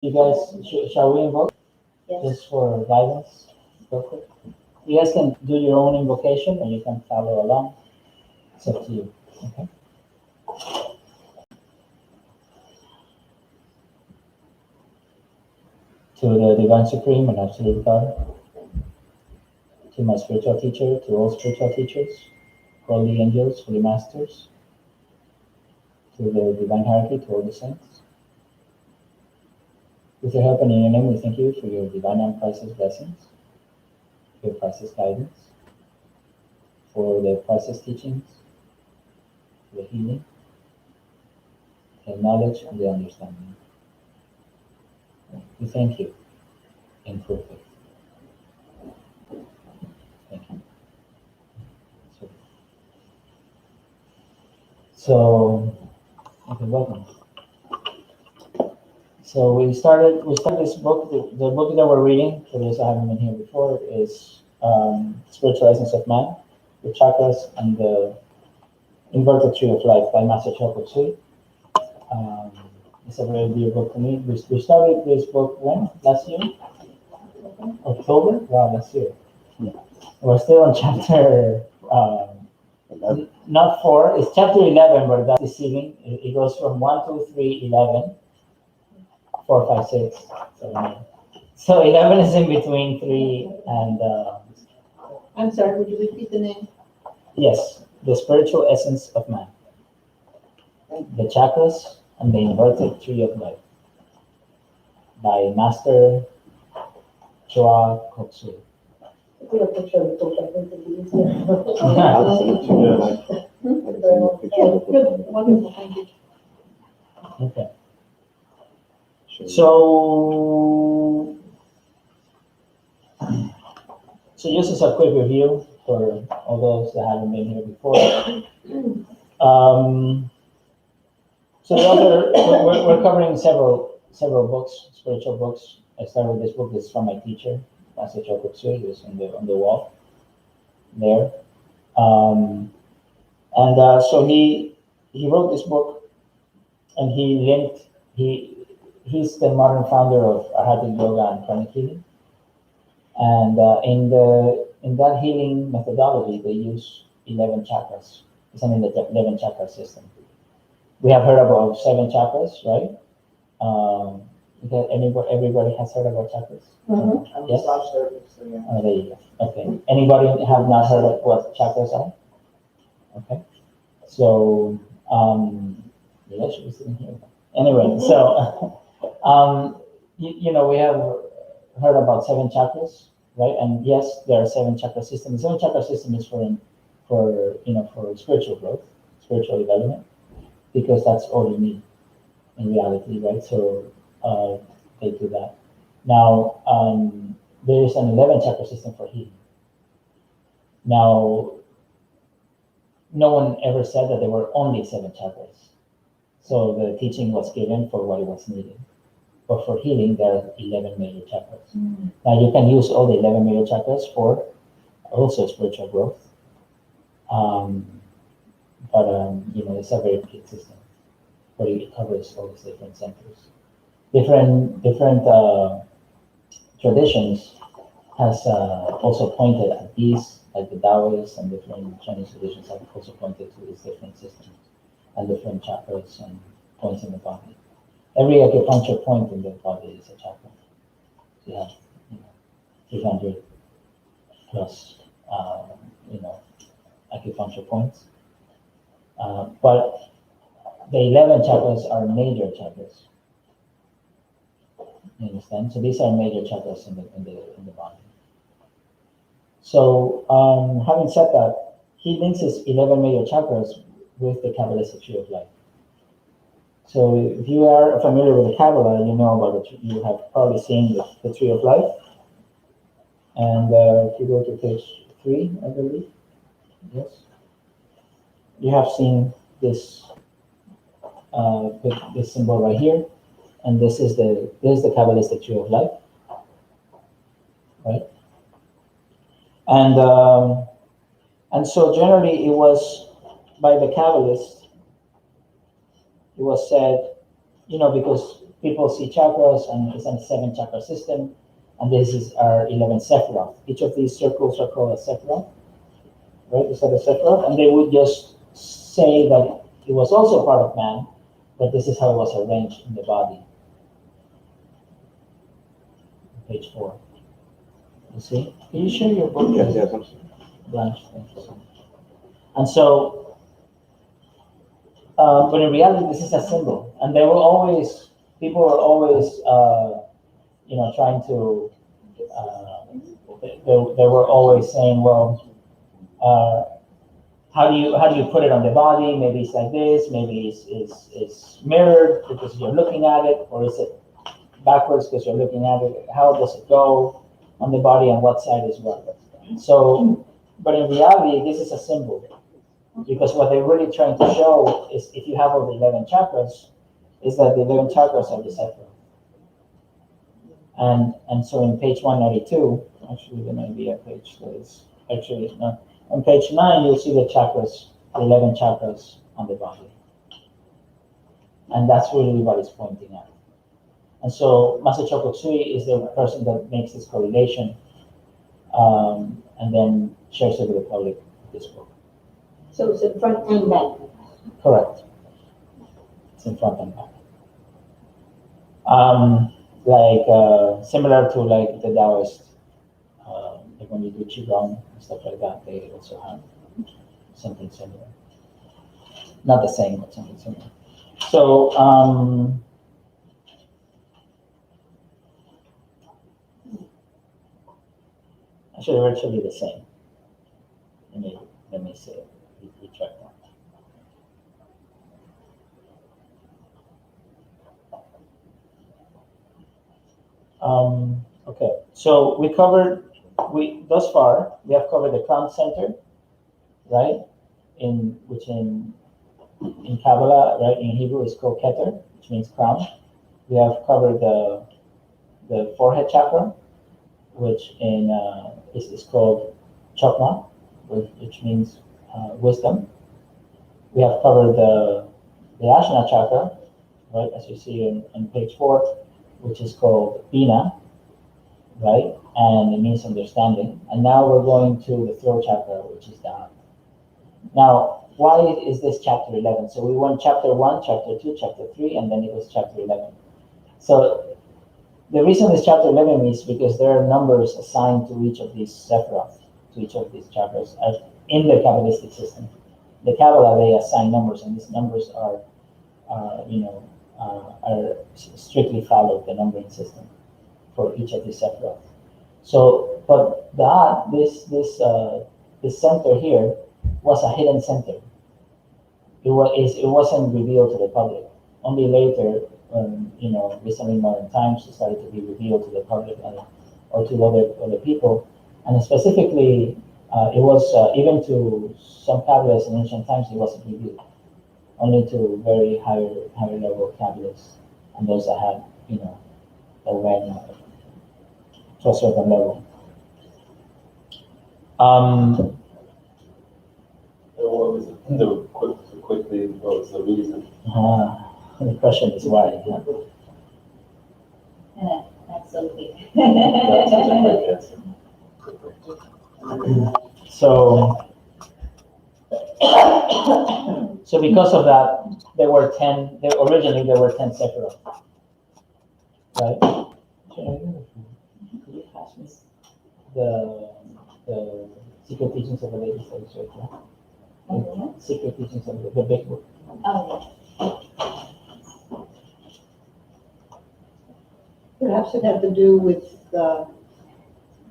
You guys, shall we invoke? Yes. Just for guidance, real quick? You guys can do your own invocation or you can follow along. It's up to you. Okay. To the Divine Supreme and Absolute God, to my spiritual teacher, to all spiritual teachers, holy angels, holy masters, to the divine hierarchy, to all the saints. With your help and in your name, we thank you for your divine and priceless blessings, your priceless guidance, for the priceless teachings, the healing, the knowledge, and the understanding. We thank you in full faith. Thank you. So, okay, welcome. So we started this book. The book that we're reading, for those that haven't been here before, is Spiritual Essence of Man, the Chakras and the Inverted Tree of Life by Master Choa Kok Sui. Um, it's a very dear book to me. We started this book when? Last year? October? Wow, last year. Yeah. We're still on chapter, not 4, it's chapter 11, but that's deceiving. It goes from 1, 2, 3, 11, 4, 5, 6, 7, 8. So 11 is in between 3 and, I'm sorry, would you repeat the name? yes, the spiritual essence of man, the chakras and the inverted tree of life by Master Choa Kok Sui. Put a picture of the book, I think it'd be easier. I'll send it to you. I'll send you a picture of the Good, book. wonderful, thank you. Okay. Show you. So just as a quick review for all those that haven't been here before. So the other, we're covering several books, spiritual books. I started with this book. This is from my teacher, Master Choa Kok Sui. It's on the wall there. So he wrote this book, and he's the modern founder of Arhatic Yoga and Pranic Healing. And in that healing methodology, they use 11 chakras. It's an 11 chakra system. We have heard about 7 chakras, right? Everybody has heard about chakras? Mhm. Yes? Service, so yeah. Oh, there you go. Okay. Anybody have not heard of what chakras are? Okay. So, maybe I should be sitting here. Anyway, so, we have heard about 7 chakras, right? And yes, there are 7 chakra systems. The 7 chakra system is for spiritual growth, spiritual development, because that's all you need in reality, right? So they do that. Now, there is an 11 chakra system for healing. Now, no one ever said that there were only 7 chakras. So the teaching was given for what was needed. But for healing, there are 11 major chakras. Now, you can use all the 11 major chakras for also spiritual growth. But it's a very big system where it covers all these different centers. Different traditions has also pointed at these, like the Taoists and different Chinese traditions have also pointed to these different systems and different chakras and points in the body. Every acupuncture point in the body is a chakra. So you have, 300 plus, acupuncture points. But the 11 chakras are major chakras. You understand? So these are major chakras in the body. So having said that, he links his 11 major chakras with the Kabbalistic tree of life. So if you are familiar with the Kabbalah, you know about it. You have probably seen the tree of life. And if you go to page 3, I believe, yes, you have seen this this symbol right here, and this is the Kabbalistic tree of life, right? And so generally, it was by the Kabbalists. It was said, because people see chakras, and it's a 7-chakra system, and this is our 11 sephiroth. Each of these circles are called a sephiroth, right? Is that a sephiroth? And they would just say that it was also part of man, but this is how it was arranged in the body. Page 4. You see? Can you share your book? Yes, yes, I'm sorry. Blanche, thank you so much. And so, but in reality, this is a symbol, and they were always, people were always, trying to, they were always saying, well, how do you put it on the body? Maybe it's like this, maybe it's mirrored because you're looking at it, or is it backwards because you're looking at it? How does it go on the body, and what side is what? So, but in reality, this is a symbol, because what they're really trying to show is, if you have all the 11 chakras, is that the 11 chakras are the sephiroth. And so in page 192, actually there might be a page that is actually not. On page 9, you'll see the chakras, the 11 chakras on the body. And that's really what it's pointing at. And so Master Choa Kok Sui is the person that makes this correlation, and then shares it with the public, this book. So it's in front and back. Correct. It's in front and back. Similar to like the Taoist, like when you do Qigong and stuff like that, they also have something similar. Not the same, but something similar. So, actually, they're actually the same. Let me say it. Retract that. Okay, so thus far we have covered the crown center, right? Which in Kabbalah, right, in Hebrew is called Keter, which means crown. We have covered the forehead chakra, which is called Chokma, which means wisdom. We have covered the Ajna chakra, right, as you see on page 4, which is called Bina, right, and it means understanding. And now we're going to the throat chakra, which is Daath. Now, why is this chapter 11? So we went chapter 1, chapter 2, chapter 3, and then it was chapter 11. So the reason it's chapter 11 is because there are numbers assigned to each of these sephiroth, to each of these chakras, in the Kabbalistic system. The Kabbalah, they assign numbers, and these numbers are strictly followed the numbering system for each of the sephiroth. So, but this center here was a hidden center. It wasn't revealed to the public. Only later, recently modern times, it started to be revealed to the public or to other people, and specifically, it was even to some Kabbalists in ancient times. It wasn't revealed. Only to very higher level Kabbalists, and those that had, that went to a certain level. What was what was the reason? The question is why. Yeah. Absolutely. That's such a quick answer. So because of that, originally there were 10 sephiroth, right? Could you pass me the secret teachings of the ladies studies right now? Secret teachings of the big book. Oh, Perhaps it had to do with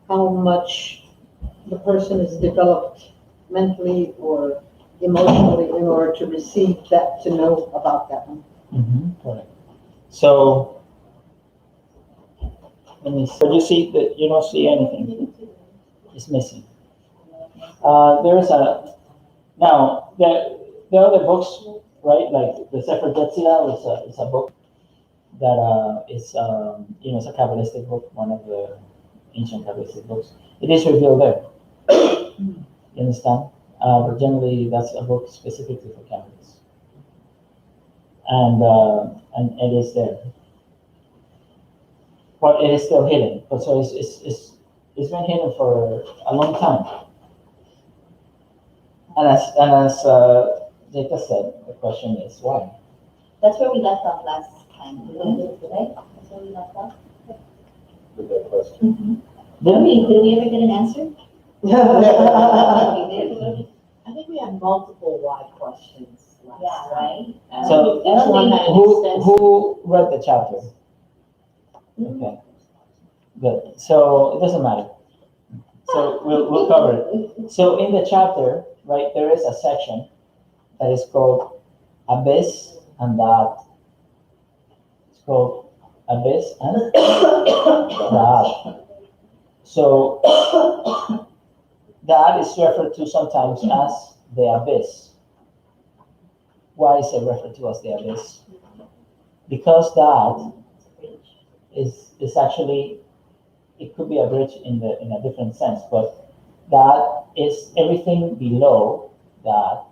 how much the person is developed mentally or emotionally in order to receive that, to know about that one. Correct. So, let me see. But you see that you don't see anything. It's missing. Now the other books, right? Like the Sefer Yetzirah is a book that is it's a Kabbalistic book, one of the ancient Kabbalistic books. It is revealed there. You understand? But generally, that's a book specifically for Kabbalists, and it is there. but it is still hidden. But so it's been hidden for a long time. And as Jeta said, the question is why? That's where we left off last time, right? That's where we left off. With that question. Didn't we? Did we ever get an answer? We did. I think we had multiple why questions last Yeah, time. right? And So, each one had an extensive. Who read the chapter? Okay, good. So it doesn't matter. So we'll cover it. So in the chapter, right, there is a section that is called Abyss and Daath. It's called Abyss and Daath. So Daath is referred to sometimes as the abyss. Why is it referred to as the abyss? Because Daath is actually, it could be a bridge in a different sense, but that is everything below that,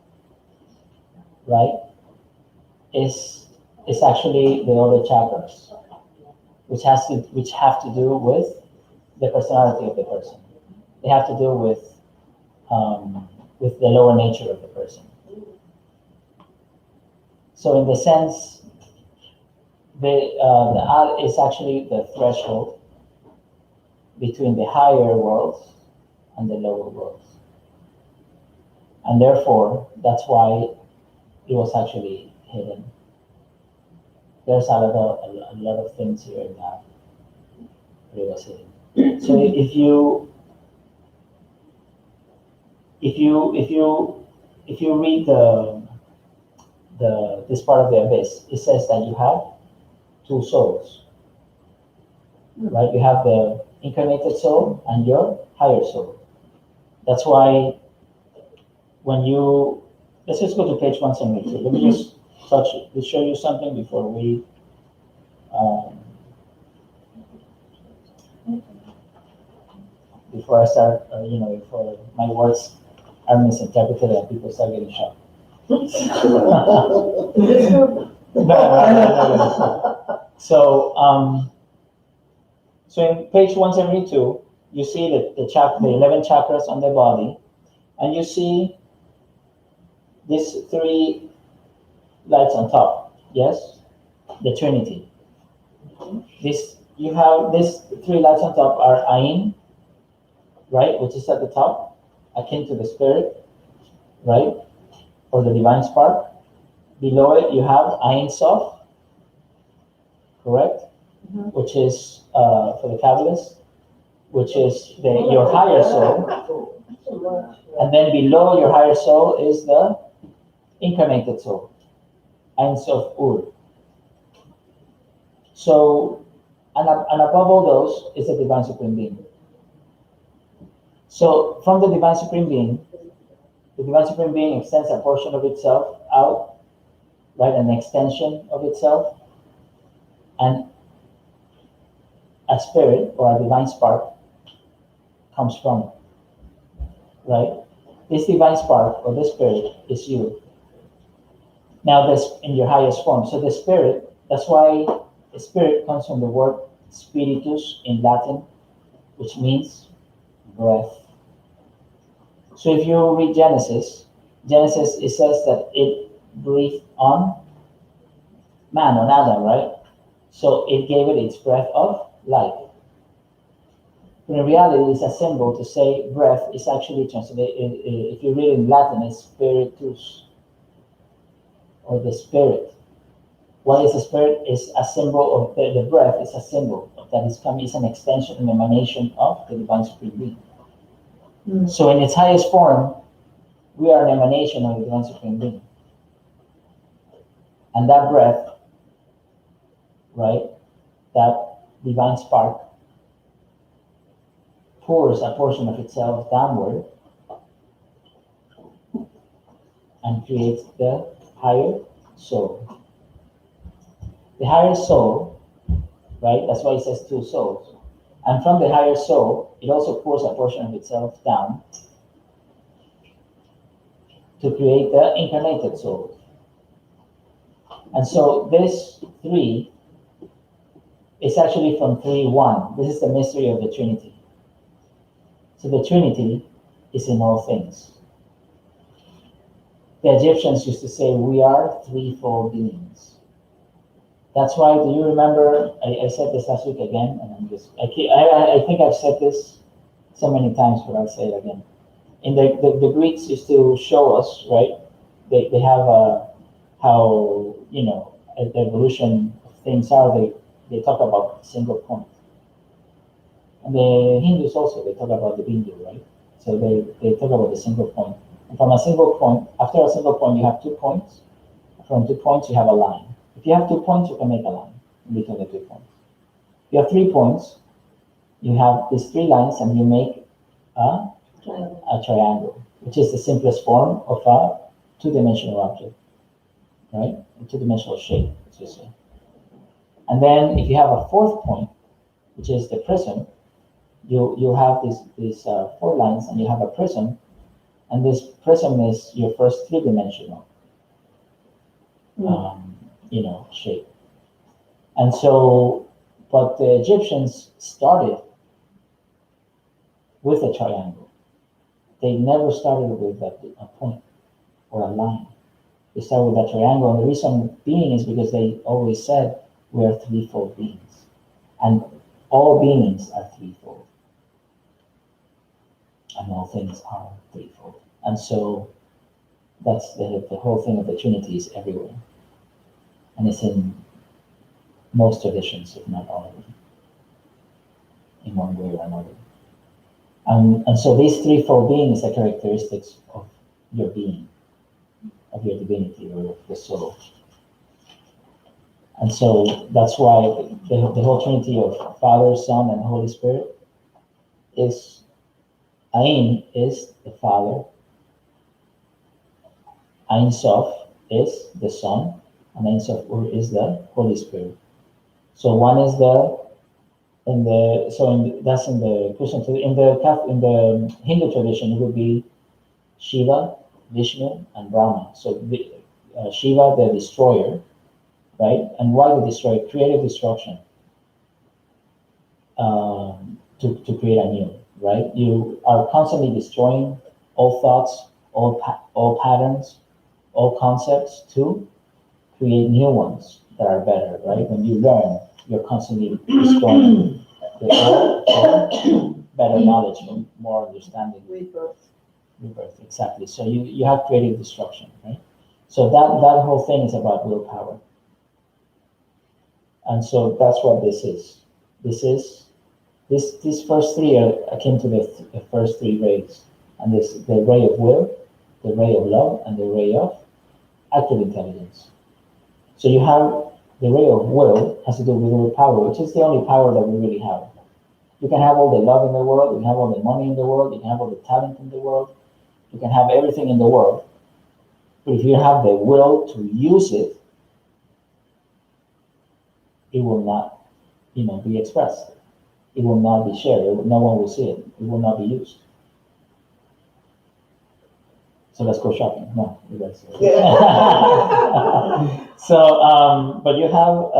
right? Is actually the other chakras, which have to do with the personality of the person. They have to do with the lower nature of the person. So in the sense, the art is actually the threshold between the higher worlds and the lower worlds. And therefore, that's why it was actually hidden. There's a lot of things here that it was hidden. So if you read this part of the abyss, it says that you have two souls. Right? You have the incarnated soul and your higher soul. That's why when you, let's just go to page 172. Let me just show you something before we, before I start, before my words are misinterpreted and people start getting shocked. No. So in page 172, you see the 11 chakras on the body, and you see these three lights on top. Yes, the Trinity. You have these three lights on top are Ain, right, which is at the top, akin to the spirit, right, or the divine spark. Below it, you have Ain Sof, correct, which is for the Kabbalists, which is your higher soul, and then below your higher soul is the incarnated soul, Ein Sof Ur. So, and above all those is the Divine Supreme Being. So, from the Divine Supreme Being extends a portion of itself out, right, an extension of itself, and a spirit or a divine spark comes from it, right? This divine spark or this spirit is you. Now, this in your highest form. So the spirit, that's why the spirit comes from the word spiritus in Latin, which means breath. So if you read Genesis, it says that it breathed on man, on Adam, right? So it gave it its breath of life. But in reality, it's a symbol to say breath is actually translated, if you read in Latin, it's spiritus, or the spirit. What is the spirit? Is a symbol of the breath is a symbol that is coming, is an extension, an emanation of the Divine Supreme Being. So in its highest form, we are an emanation of the Divine Supreme Being. And that breath, right, that divine spark, pours a portion of itself downward and creates the higher soul. The higher soul, right, that's why it says two souls. And from the higher soul, it also pours a portion of itself down to create the incarnated soul. And so these three It's actually from 3-1. This is the mystery of the Trinity. So the Trinity is in all things. The Egyptians used to say, we are threefold beings. That's why, do you remember, I said this last week again, and I think I've said this so many times, but I'll say it again. In the Greeks used to show us, right? They have how, the evolution of things are, they talk about single point. And the Hindus also, they talk about the bindu, right? So they talk about the single point. And from a single point, after a single point, you have 2 points. From 2 points, you have a line. If you have 2 points, you can make a line in between the 2 points. If you have 3 points, you have these 3 lines, and you make a triangle, which is the simplest form of a 2-dimensional object, right? A 2-dimensional shape, as you say. And then if you have a 4th point, which is the prism, you have these 4 lines, and you have a prism, and this prism is your first 3-dimensional shape. And so, but the Egyptians started with a triangle. They never started with a point or a line. They started with a triangle, and the reason being is because they always said we are threefold beings, and all beings are threefold, and all things are threefold. And so that's the whole thing of the Trinity is everywhere, and it's in most traditions, if not all of them, in one way or another. And so these threefold beings are characteristics of your being, of your divinity, or of the soul. And so that's why the whole Trinity of Father, Son, and Holy Spirit is, Ain is the Father, Ein Sof is the Son, and Ein Sof Ur is the Holy Spirit. So one is that's in the Christian tradition. In the Hindu tradition, it would be Shiva, Vishnu, and Brahma. So Shiva, the destroyer, right? And why the destroyer? Creative destruction. To create anew, right? You are constantly destroying all thoughts, all patterns, all concepts to create new ones that are better, right? When you learn, you're constantly destroying the old for better knowledge, for more understanding. Rebirth, exactly. So you have creative destruction, right? So that whole thing is about willpower. And so that's what this is. These first 3 are akin to the first 3 rays. And this the ray of will, the ray of love, and the ray of active intelligence. So you have the ray of will has to do with willpower, which is the only power that we really have. You can have all the love in the world, you can have all the money in the world, you can have all the talent in the world, you can have everything in the world. But if you have the will to use it, it will not, be expressed. It will not be shared. No one will see it. It will not be used. So let's go shopping. No, you guys. So, but you have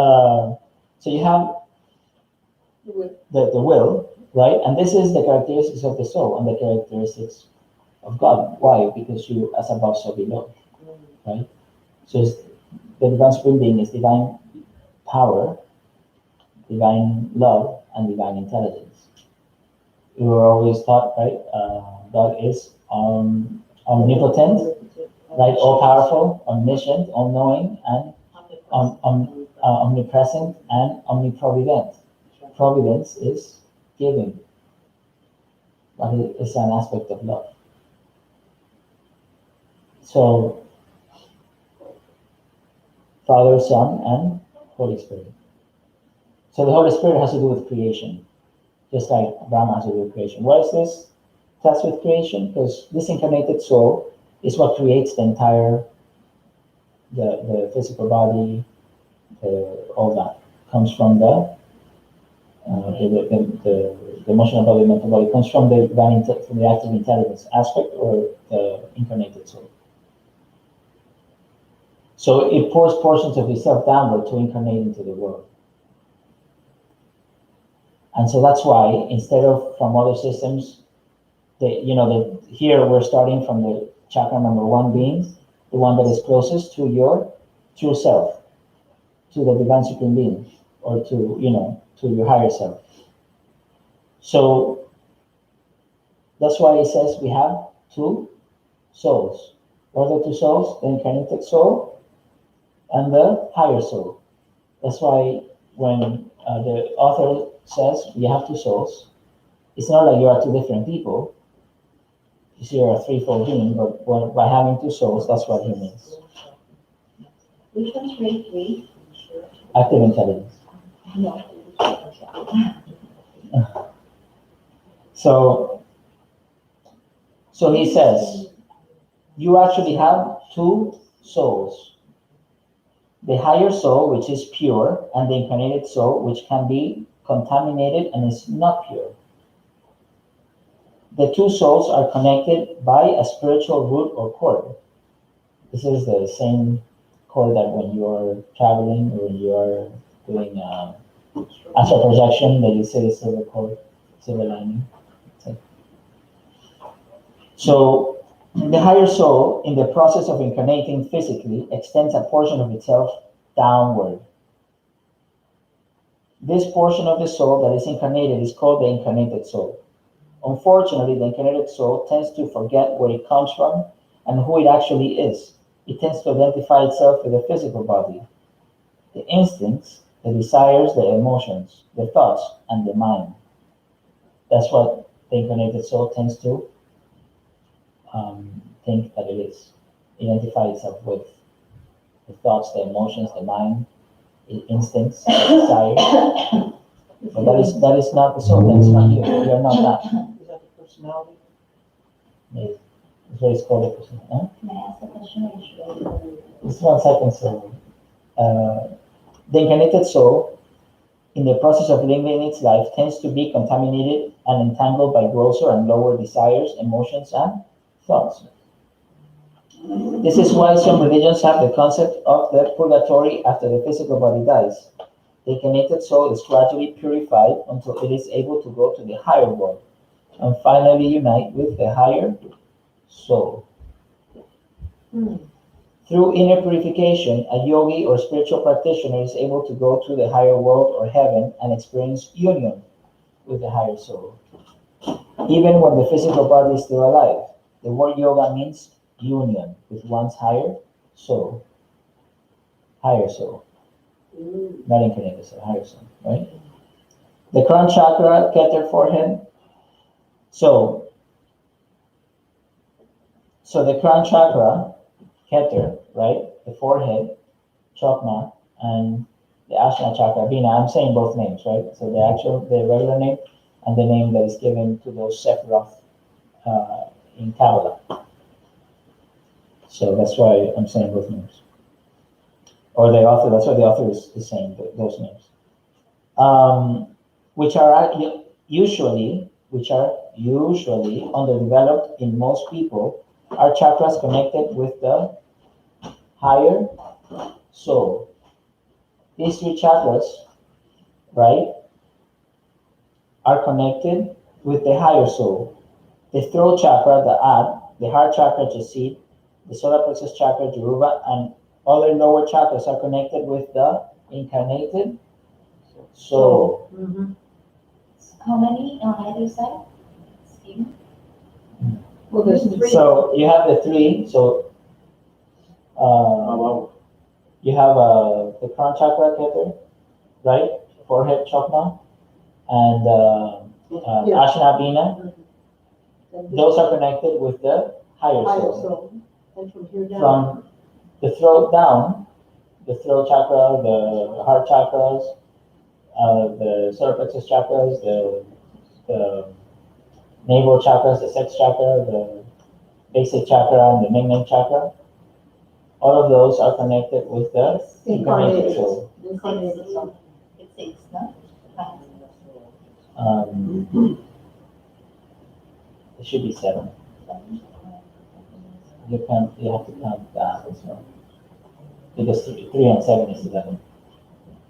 the will, right? And this is the characteristics of the soul and the characteristics of God. Why? Because you, as above, so below, right? So the divine supreme being is divine power, divine love, and divine intelligence. We were always taught, right? God is omnipotent, right? All powerful, omniscient, all knowing, and omnipresent and omniprovident. Providence is giving, but it's an aspect of love. So, Father, Son, and Holy Spirit. So the Holy Spirit has to do with creation, just like Brahma has to do with creation. Why is this tasked with creation? Because this incarnated soul is what creates the entire, the physical body, all that comes from the emotional body, mental body, comes from the from the active intelligence aspect or the incarnated soul. So it pours portions of itself downward to incarnate into the world. And so that's why instead of from other systems, here we're starting from the chakra number 1 being the one that is closest to your true self, to the divine supreme being, or to your higher self. So that's why it says we have 2 souls. What are the 2 souls? The incarnated soul and the higher soul. That's why when the author says you have 2 souls, it's not like you are 2 different people. You see, you're a threefold being, but by having 2 souls, that's what he means. Which one's grade 3? Active intelligence. No. So he says, you actually have 2 souls. The higher soul, which is pure, and the incarnated soul, which can be contaminated and is not pure. The 2 souls are connected by a spiritual root or cord. This is the same cord that when you are traveling or when you are doing astral projection, that you see the silver cord, silver lining. So the higher soul, in the process of incarnating physically, extends a portion of itself downward. This portion of the soul that is incarnated is called the incarnated soul. Unfortunately, the incarnated soul tends to forget where it comes from and who it actually is. It tends to identify itself with the physical body, the instincts, the desires, the emotions, the thoughts, and the mind. That's what the incarnated soul tends to think that it is. Identify itself with the thoughts, the emotions, the mind, the instincts, the desires. But that is not the soul. That is not you. You are not that. Is that the personality? It's what it's called a person. Huh? Can I ask a question? Just 1 second, so the incarnated soul, in the process of living its life, tends to be contaminated and entangled by grosser and lower desires, emotions, and thoughts. This is why some religions have the concept of the purgatory after the physical body dies. The incarnated soul is gradually purified until it is able to go to the higher world and finally unite with the higher soul. Through inner purification, a yogi or spiritual practitioner is able to go to the higher world or heaven and experience union with the higher soul, even when the physical body is still alive. The word yoga means union with one's higher soul. Higher soul. Not incarnated soul, higher soul, right? The crown chakra, Keter forehead. So the crown chakra, Keter, right? The forehead, Chokma, and the Ajna chakra, Bina. I'm saying both names, right? So the regular name and the name that is given to those Sephiroth in Kabbalah. So that's why I'm saying both names. Or the author, that's why the author is saying those names. Which are usually underdeveloped in most people, are chakras connected with the higher soul. These 3 chakras, right, are connected with the higher soul. The throat chakra, the Ad, the heart chakra, Jasid, the solar plexus chakra, Juruva, and other lower chakras are connected with the incarnated soul. How many on either side? Well, there's 3. So you have the 3. So you have the crown chakra, Keter, right? Forehead chakra, and Ajna, Bina. Those are connected with the higher soul. And from here down. From the throat down, the throat chakra, the heart chakras, the solar plexus chakras, the navel chakras, the sex chakra, the basic chakra, and the Mingmen chakra. All of those are connected with the incarnated soul. It's 6, no? It should be 7. You have to count Daath as well. Because 3 and 7 is 11.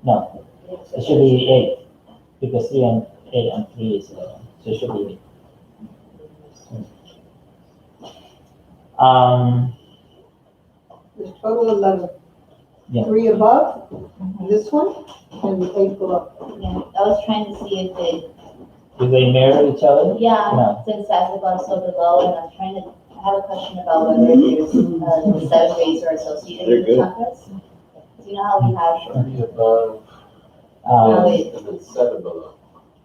No, it should be 8. Because 3 and 8 and 3 is 11. So it should be 8. There's total 11. Yeah. 3 above, this one, and 8 below. Yeah, I was trying to see if it, Do they mirror each other? yeah, No. since that's above so below, and I'm trying to, I have a question about whether there's, the 7 rays are associated with the They're chakras. Do you know how we have, 3 above, Um, wait, and then 7 below.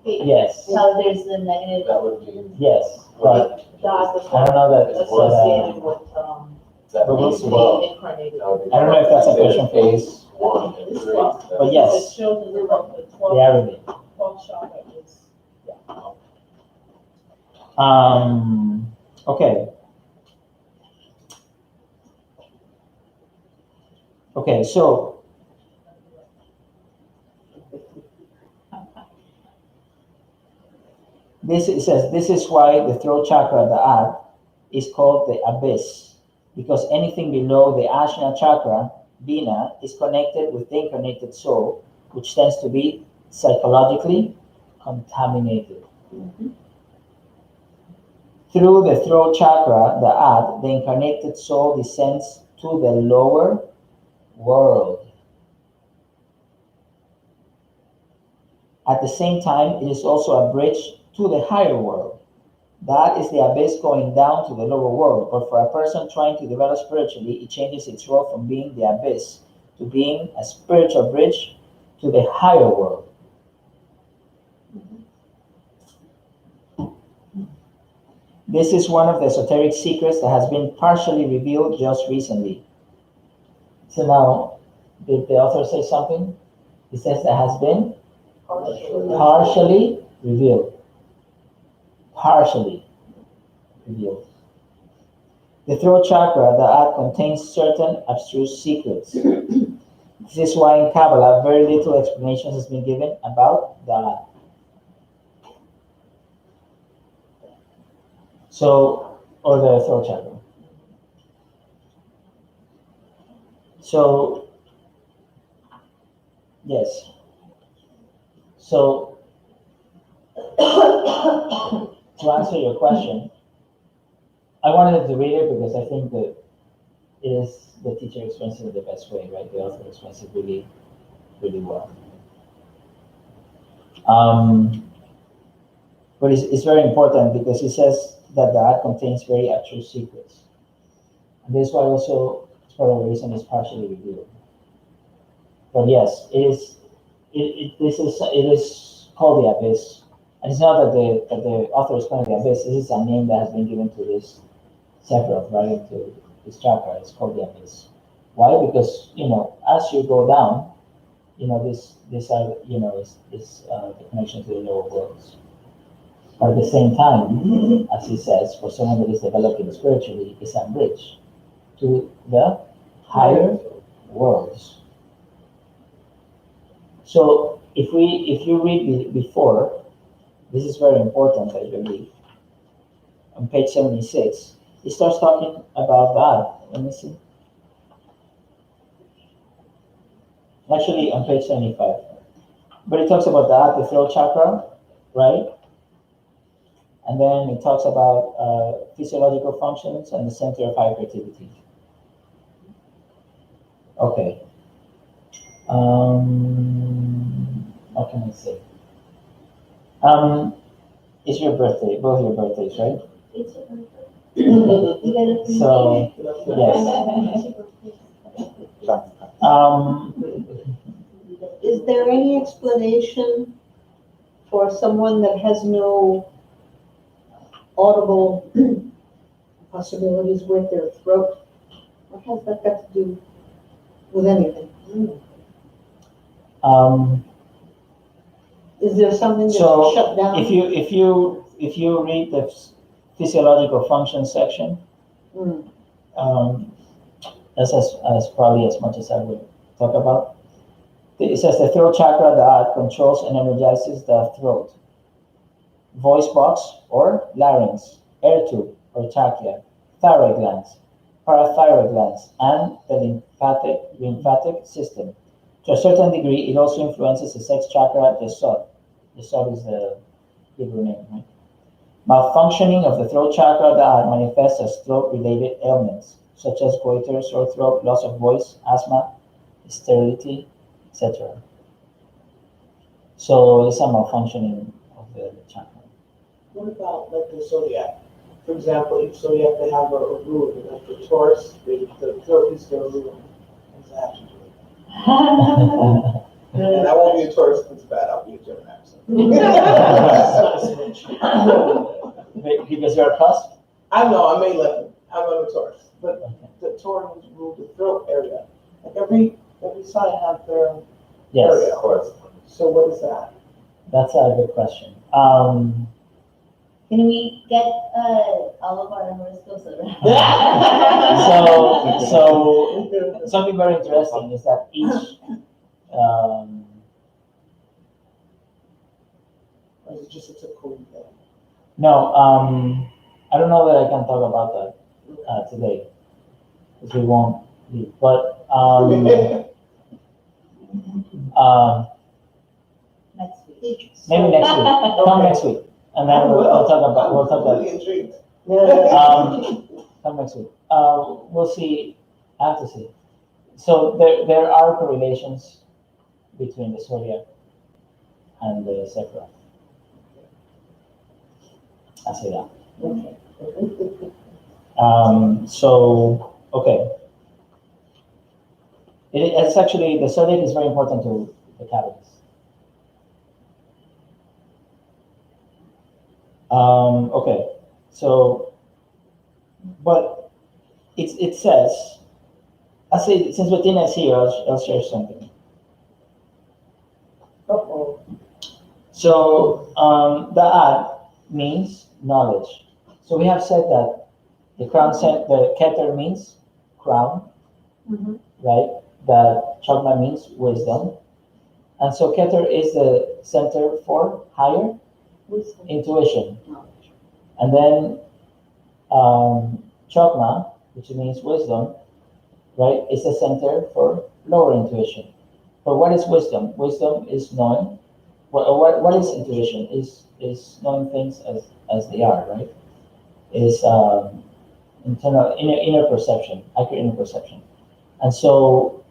yes. how there's the negative, That would be. Yes. But Daath is I don't know that. associated with, That But we'll would be see. 12. incarnated. That would be I don't know if that's a question for you. phase 1 and 3. But yes. The children of the They are really. 12 chakra is. Okay. Okay, so it says this is why the throat chakra, the Daath, is called the abyss, because anything below the Ajna chakra, Bina, is connected with the incarnated soul, which tends to be psychologically contaminated. Through the throat chakra, the Daath, the incarnated soul descends to the lower world. At the same time, it is also a bridge to the higher world. That is the abyss going down to the lower world. But for a person trying to develop spiritually, it changes its role from being the abyss to being a spiritual bridge to the higher world. This is one of the esoteric secrets that has been partially revealed just recently. So now, did the author say something? He says that has been partially revealed. Partially revealed. The throat chakra, the Daath, contains certain abstruse secrets. This is why in Kabbalah very little explanation has been given about the Daath. So, or the throat chakra. So, yes. So, to answer your question, I wanted to read it because I think that it is the teacher explains it the best way, right? The author explains it really, really well. But it's very important because he says that the Daath contains very abstruse secrets. And this is why also, it's part of the reason it's partially revealed. But yes, it is called the abyss. And it's not that the author is calling it the abyss. This is a name that has been given to this separate, right, to this chakra. It's called the abyss. Why? Because, as you go down, this are, is the connection to the lower worlds. But at the same time, as he says, for someone that is developing spiritually, it's a bridge to the higher worlds. So if you read before, this is very important that you read. On page 76, he starts talking about that. Let me see. Actually, on page 75. But it talks about that, the throat chakra, right? And then it talks about physiological functions and the center of high creativity. Okay. What can I say? It's your birthday, both your birthdays, right? it's your birthday. So, yes. Is there any explanation for someone that has no audible possibilities with their throat? What has that got to do with anything? Is there something that's So shut down? if you read the physiological function section, that's as probably as much as I would talk about. It says the throat chakra, the Daath, controls and energizes the throat, voice box or larynx, air tube or trachea, thyroid glands, parathyroid glands, and the lymphatic system. To a certain degree, it also influences the sex chakra, the Sod. The Sod is the Hebrew name, right? Malfunctioning of the throat chakra that manifests as throat-related ailments, such as goiter, sore throat, loss of voice, asthma, sterility, etc. So it's a malfunctioning of the chakra. What about like the zodiac? For example, each zodiac they have a rule, like the Taurus, the throat is their rule. What does that have to do with it? And I won't be a Taurus if it's bad, I'll be a Gemini. Because you're a cusp? I know, I'm 11, I'm a Taurus, but the Taurus rule the throat area. Like every sign have their Yes. area, of course. So what is that? That's a good question. Can we get all of our horoscopes around? So something very interesting is that each Or is it just a typical thing? no, I don't know that I can talk about that today because we won't leave. But Next week. maybe next week. Come next week, and then we'll talk about. I'm really intrigued. Come next week. We'll see. I have to see. So there are correlations between the zodiac and the Sephirah. I say that. So okay. It's actually the zodiac is very important to the Catholics. Okay. So, but it says. I say since Bettina is here, I'll share something. Uh-oh. So Daath means knowledge. So we have said that the Keter means crown, Mhm. right? That Chakma means wisdom. And so Keter is the center for higher Wisdom. intuition. Knowledge. And then Chakma, which means wisdom, right, is the center for lower intuition. But what is wisdom? Wisdom is knowing. What is intuition? Is knowing things as they are, right? Is internal inner perception, accurate inner perception. And so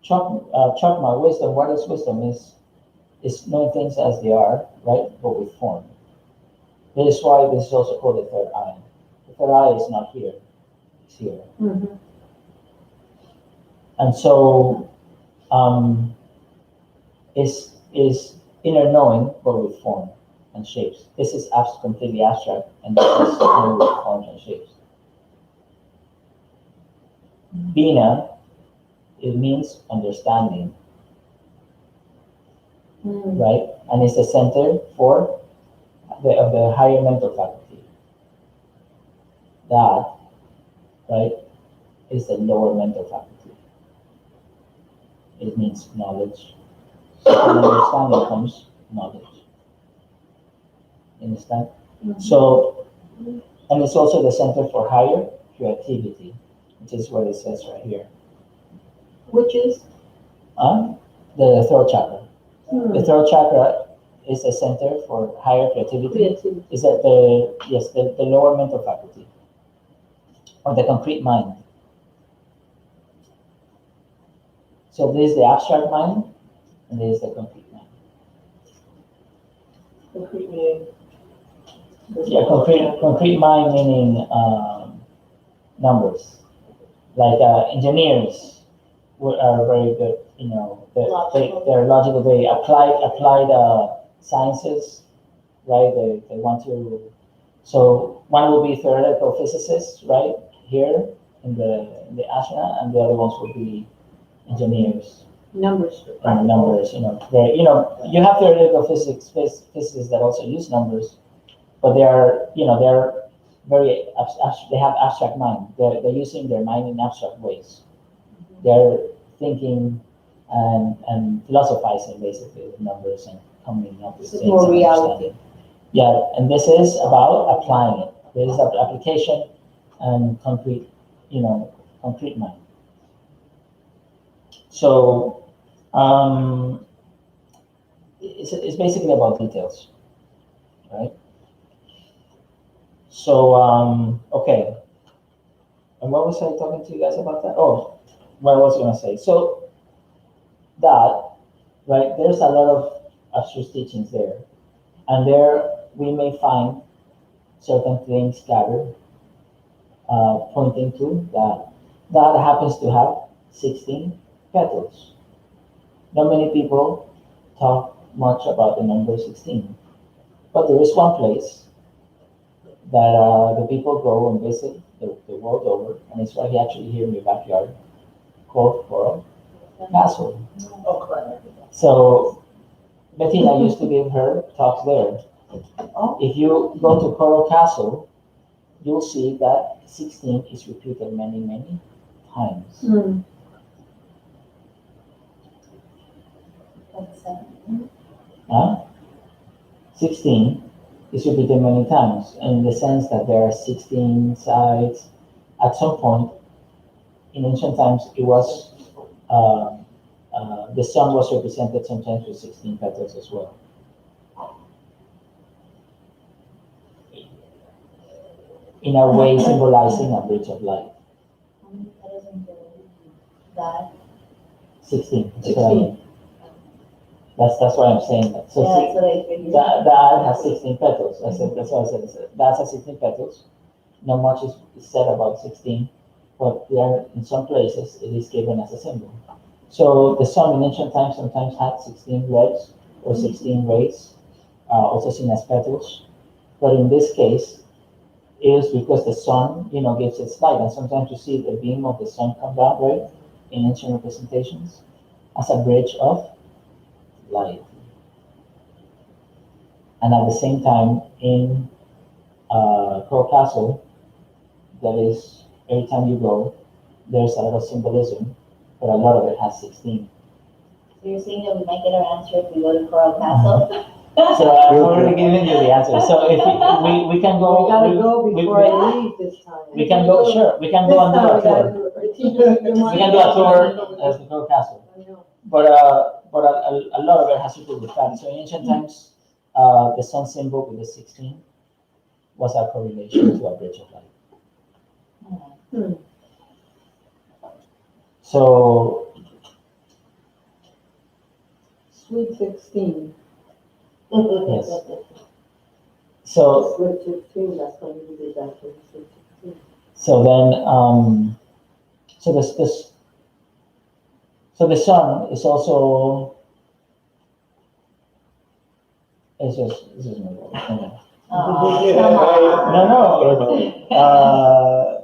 Chakma, wisdom, what is wisdom? Is knowing things as they are, right? But with form. That is why this is also called the third eye. The third eye is not here, it's here. Mhm. And so is inner knowing but with form and shapes. This is completely abstract and this is knowing with forms and shapes. Bina, it means understanding, right? And it's the center for the higher mental faculty. That, right, is the lower mental faculty. It means knowledge. So from understanding comes knowledge. You understand? So, and it's also the center for higher creativity, which is what it says right here. Which is? The throat chakra. Hmm. The throat chakra is a center for higher creativity. Creativity. Is that the lower mental faculty or the concrete mind. So this is the abstract mind and this is the concrete mind. Concrete meaning? Yeah, concrete mind meaning numbers. Like engineers are very good, you know, they're logical, they applied sciences, right? They want to, so one will be theoretical physicists, right? Here in the asana, and the other ones will be engineers. Numbers. And numbers, you know, you have theoretical physicists that also use numbers, but they are very they have abstract mind. They're using their mind in abstract ways. They're thinking and philosophizing basically with numbers and coming up with things. More reality. Yeah, and this is about applying it. This is application and concrete mind. So it's basically about details, right? So, okay. And what was I talking to you guys about that? Oh, what I was gonna say. So that, right, there's a lot of abstruse teachings there. And there we may find certain things scattered, pointing to that. That happens to have 16 petals. Not many people talk much about the number 16, but there is one place that the people go and visit the world over, and it's right actually here in your backyard, called Coral Castle. Oh, correct. So Bettina used to give her talks there. Oh. If you go to Coral Castle, you'll see that 16 is repeated many, many times. Hmm. Huh? 16 is repeated many times in the sense that there are 16 sides. At some point in ancient times, it was the sun was represented sometimes with 16 petals as well. In a way, symbolizing a bridge of light. How many petals in that? 16. That's what I mean. That's why I'm saying that. So Yeah, that's what I figured. that has 16 petals. That's what I said. That has 16 petals. Not much is said about 16, but there in some places it is given as a symbol. So the sun in ancient times sometimes had 16 legs or 16 rays, also seen as petals. But in this case, it is because the sun, gives its light, and sometimes you see the beam of the sun come down, right, in ancient representations, as a bridge of light. And at the same time, in Crow Castle, that is, every time you go, there's a lot of symbolism, but a lot of it has 16. So you're saying that we might get our answer if we go to Coral Castle? So I've already given you the answer. So if we can go, We gotta go we- before I leave this time. we can go, sure, we can This go and do time a we gotta tour. do it. We can do a tour of the Crow Castle. I know. But a lot of it has to do with that. So in ancient times, the sun symbol with the 16 was a correlation to a bridge of light. Hmm. So Sweet 16. yes. So Sweet 16, that's when you did that for Sweet 16. so then so this so the sun is also it's just my word. Okay. Oh, come on. No.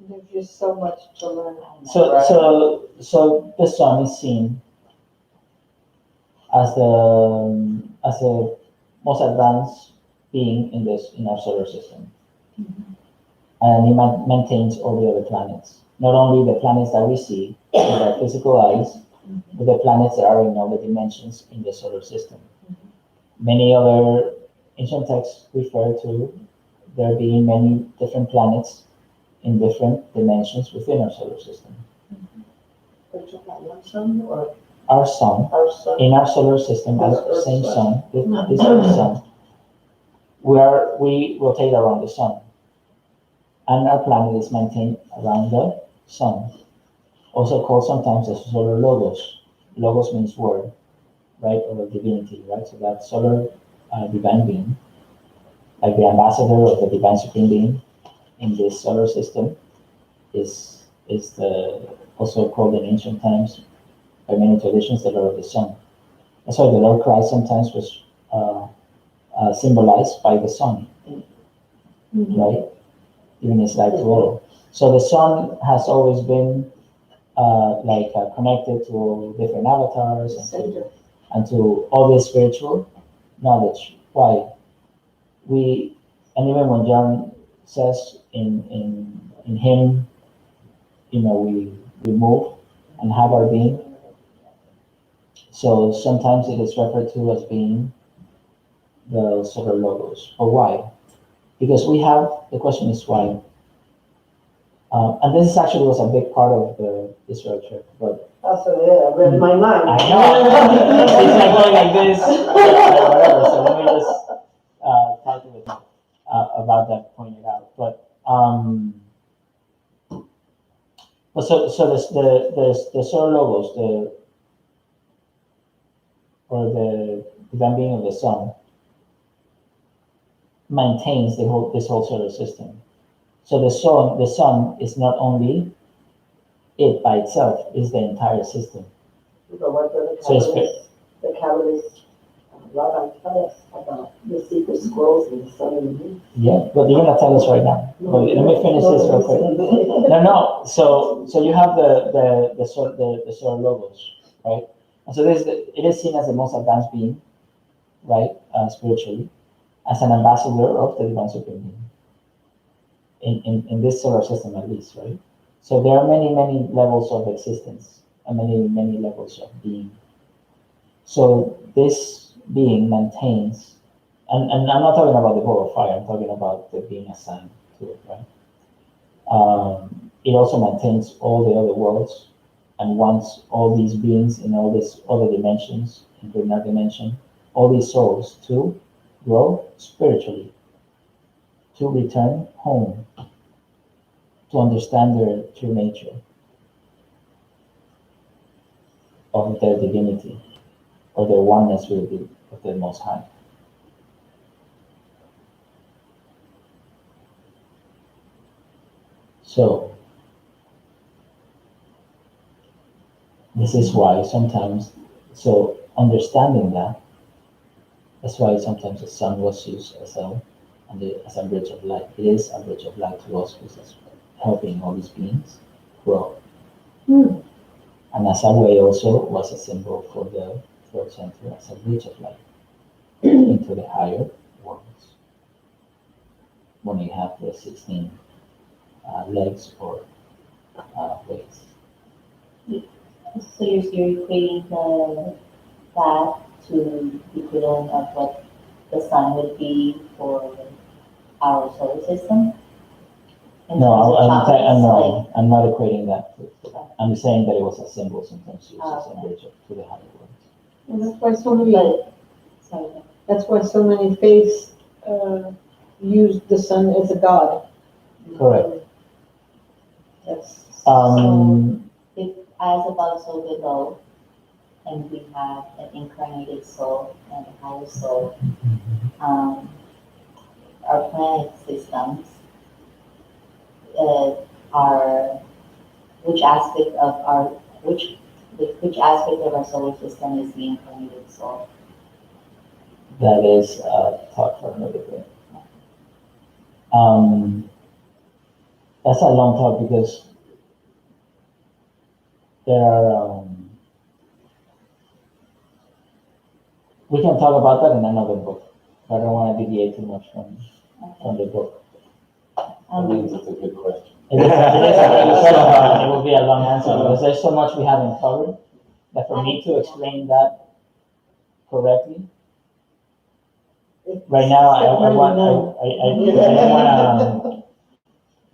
There's just so much to learn. So the sun is seen as the most advanced being in our solar system, and it maintains all the other planets. Not only the planets that we see with our physical eyes, but the planets that are in all the dimensions in the solar system. Many other ancient texts refer to there being many different planets in different dimensions within our solar system. But you got one sun or Our sun, our sun? in our solar system, our This same Earth sun, this Earth sun, where we rotate around the sun, and our planet is maintained around the sun. Also called sometimes the solar logos. Logos means word, right, or divinity, right? So that solar divine being, like the ambassador of the divine supreme being in this solar system, is the also called in ancient times by many traditions the Lord of the Sun. That's why the Lord Christ sometimes was symbolized by the sun, right? Giving his light to all. So the sun has always been connected to different avatars and to all this spiritual knowledge. Why? And even when John says in him, we move and have our being. So sometimes it is referred to as being the solar logos. But why? Because the question is why. And this is actually was a big part of the Israel trip, but That's what I read my mind. I know it's like going like this, or whatever. So let me just talk a bit about that, point it out. But so the solar logos, the divine being of the sun, maintains this whole solar system. So the sun is not only it by itself, is the entire system. But what the So it's Kabbalists, Rabbi tell us about the secret scrolls and the sun and the moon. Yeah, but you're gonna tell us right now. But let me finish this real quick. No. So you have the solar logos, right? And so it is seen as the most advanced being, right? Spiritually, as an ambassador of the divine supreme being. In this solar system, at least, right? So there are many levels of existence and many levels of being. So this being maintains, and I'm not talking about the ball of fire. I'm talking about the being assigned to it, right? It also maintains all the other worlds and wants all these beings in all these other dimensions, including our dimension, all these souls to grow spiritually, to return home, to understand their true nature of their divinity or their oneness with the Most High. So this is why sometimes, so understanding that's why sometimes the sun was used as a bridge of light. It is a bridge of light to us, because it's helping all these beings grow. And as a way also was a symbol for the third center as a bridge of light into the higher worlds. When you have the 16 legs or ways. So you're equating that to the equivalent of what the sun would be for our solar system? In No, terms of chakras, like, I'm not equating that to that. I'm saying that it was a symbol sometimes used as a Okay. bridge to the higher worlds. And that's why so many, but, sorry. that's why so many faiths, use the sun as a god. Correct. That's, If as above, so below, and we have an incarnated soul and a higher soul, our planet systems are which aspect of our which aspect of our solar system is the incarnated soul? That is talk for another day. That's a long talk because there are. We can talk about that in another book, but I don't want to deviate too much from the book. It's a good question. It is a very good question, and it will be a long answer because there's so much we haven't covered that for me to explain that correctly. Right now, I want to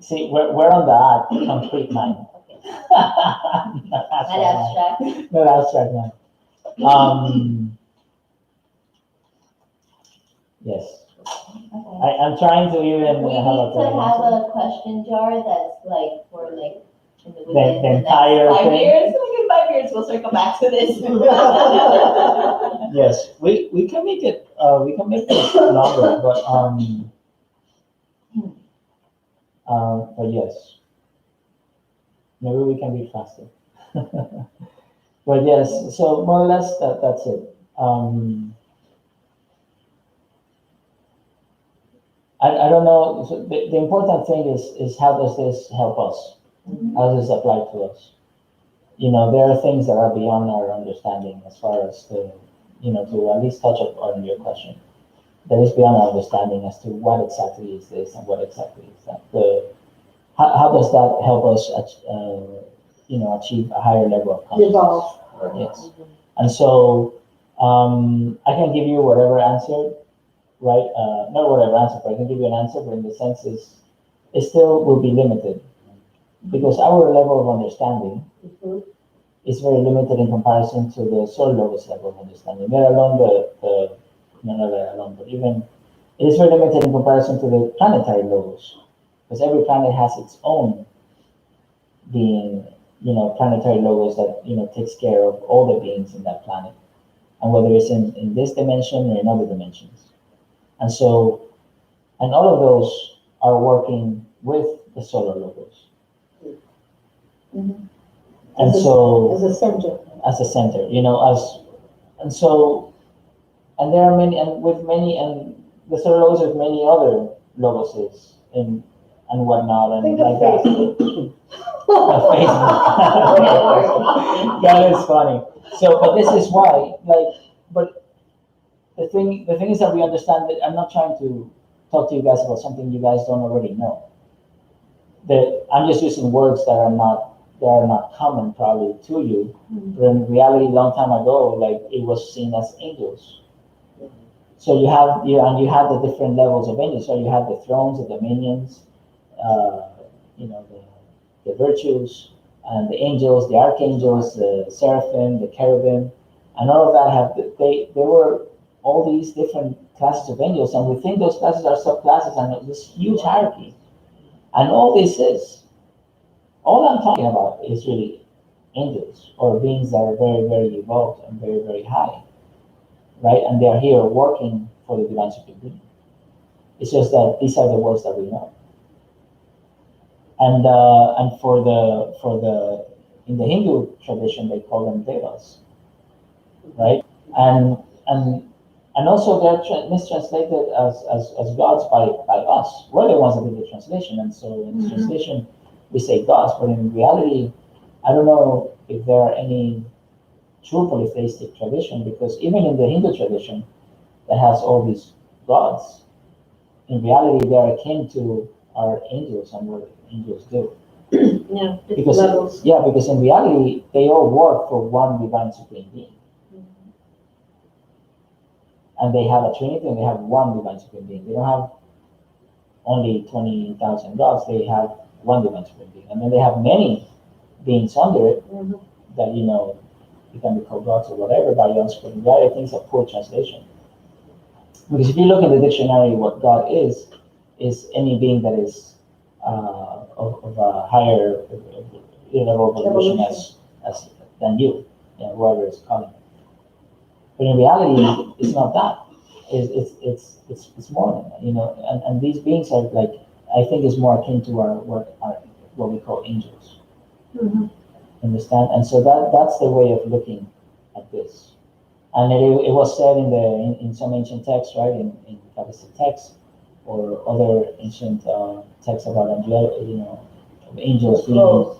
see we're on the complete mind. Not Not abstract. Not abstract mind. Yes. Okay. I'm trying to even We need have a to have a question jar that's like for like in The within the next entire 5 thing? years. Within 5 years, we'll circle back to this. Yes, we can make it longer, but yes, maybe we can be faster. But yes, so more or less that's it. I don't know. So the important thing is how does this help us? How does this apply to us? There are things that are beyond our understanding as far as to at least touch on your question. That is beyond our understanding as to what exactly is this and what exactly is that. How does that help us, achieve a higher level of consciousness? evolve. Yes. And so I can give you whatever answer, right? Not whatever answer, but I can give you an answer, but in the sense it still will be limited. because our level of understanding Mhm. is very limited in comparison to the solar logos level of understanding. Let alone no, not let alone, but even it is very limited in comparison to the planetary logos, because every planet has its own being, planetary logos that takes care of all the beings in that planet, and whether it's in this dimension or in other dimensions. And so, and all of those are working with the solar logos. Mhm. And As a- so, As a center. as a center, and so, and there are many, and with many, and the solar logos with many other logoses and whatnot, and Think like of that. Facebook. Facebook. That is funny. So, but this is why, but the thing is that we understand that I'm not trying to talk to you guys about something you guys don't already know. That I'm just using words that are not common probably to you, but in reality, long time ago, like it was seen as angels. So you have the different levels of angels. So you have the thrones, the dominions, uh, the virtues, and the angels, the archangels, the seraphim, the cherubim, and all of that they were all these different classes of angels, and we think those classes are subclasses and this huge hierarchy. And all I'm talking about is really angels or beings that are very, very evolved and very, very high, right? And they are here working for the divine supreme being. It's just that these are the words that we know. And for the in the Hindu tradition they call them devas, right? And and and also they're mistranslated as gods by us. We're the ones that did the translation, and so in the translation we say gods, but in reality, I don't know if there are any true polytheistic tradition, because even in the Hindu tradition that has all these gods, in reality they are akin to our angels and what angels do. Yeah, different Because levels. because in reality they all work for one divine supreme being, and they have a trinity and they have one divine supreme being. They don't have only 20,000 gods. They have one divine supreme being, and then they have many beings under it Mhm. that you can be called gods or whatever by your but in reality I think it's a poor translation. Because if you look in the dictionary, what God is any being that is of a higher level of evolution as than whoever is calling it. But in reality, it's not that. It's more than that, And these beings are like, I think is more akin to what we call angels. Mhm. Understand? And so that's the way of looking at this. And it was said in some ancient texts, right, in Kabbalistic texts or other ancient texts about angels being,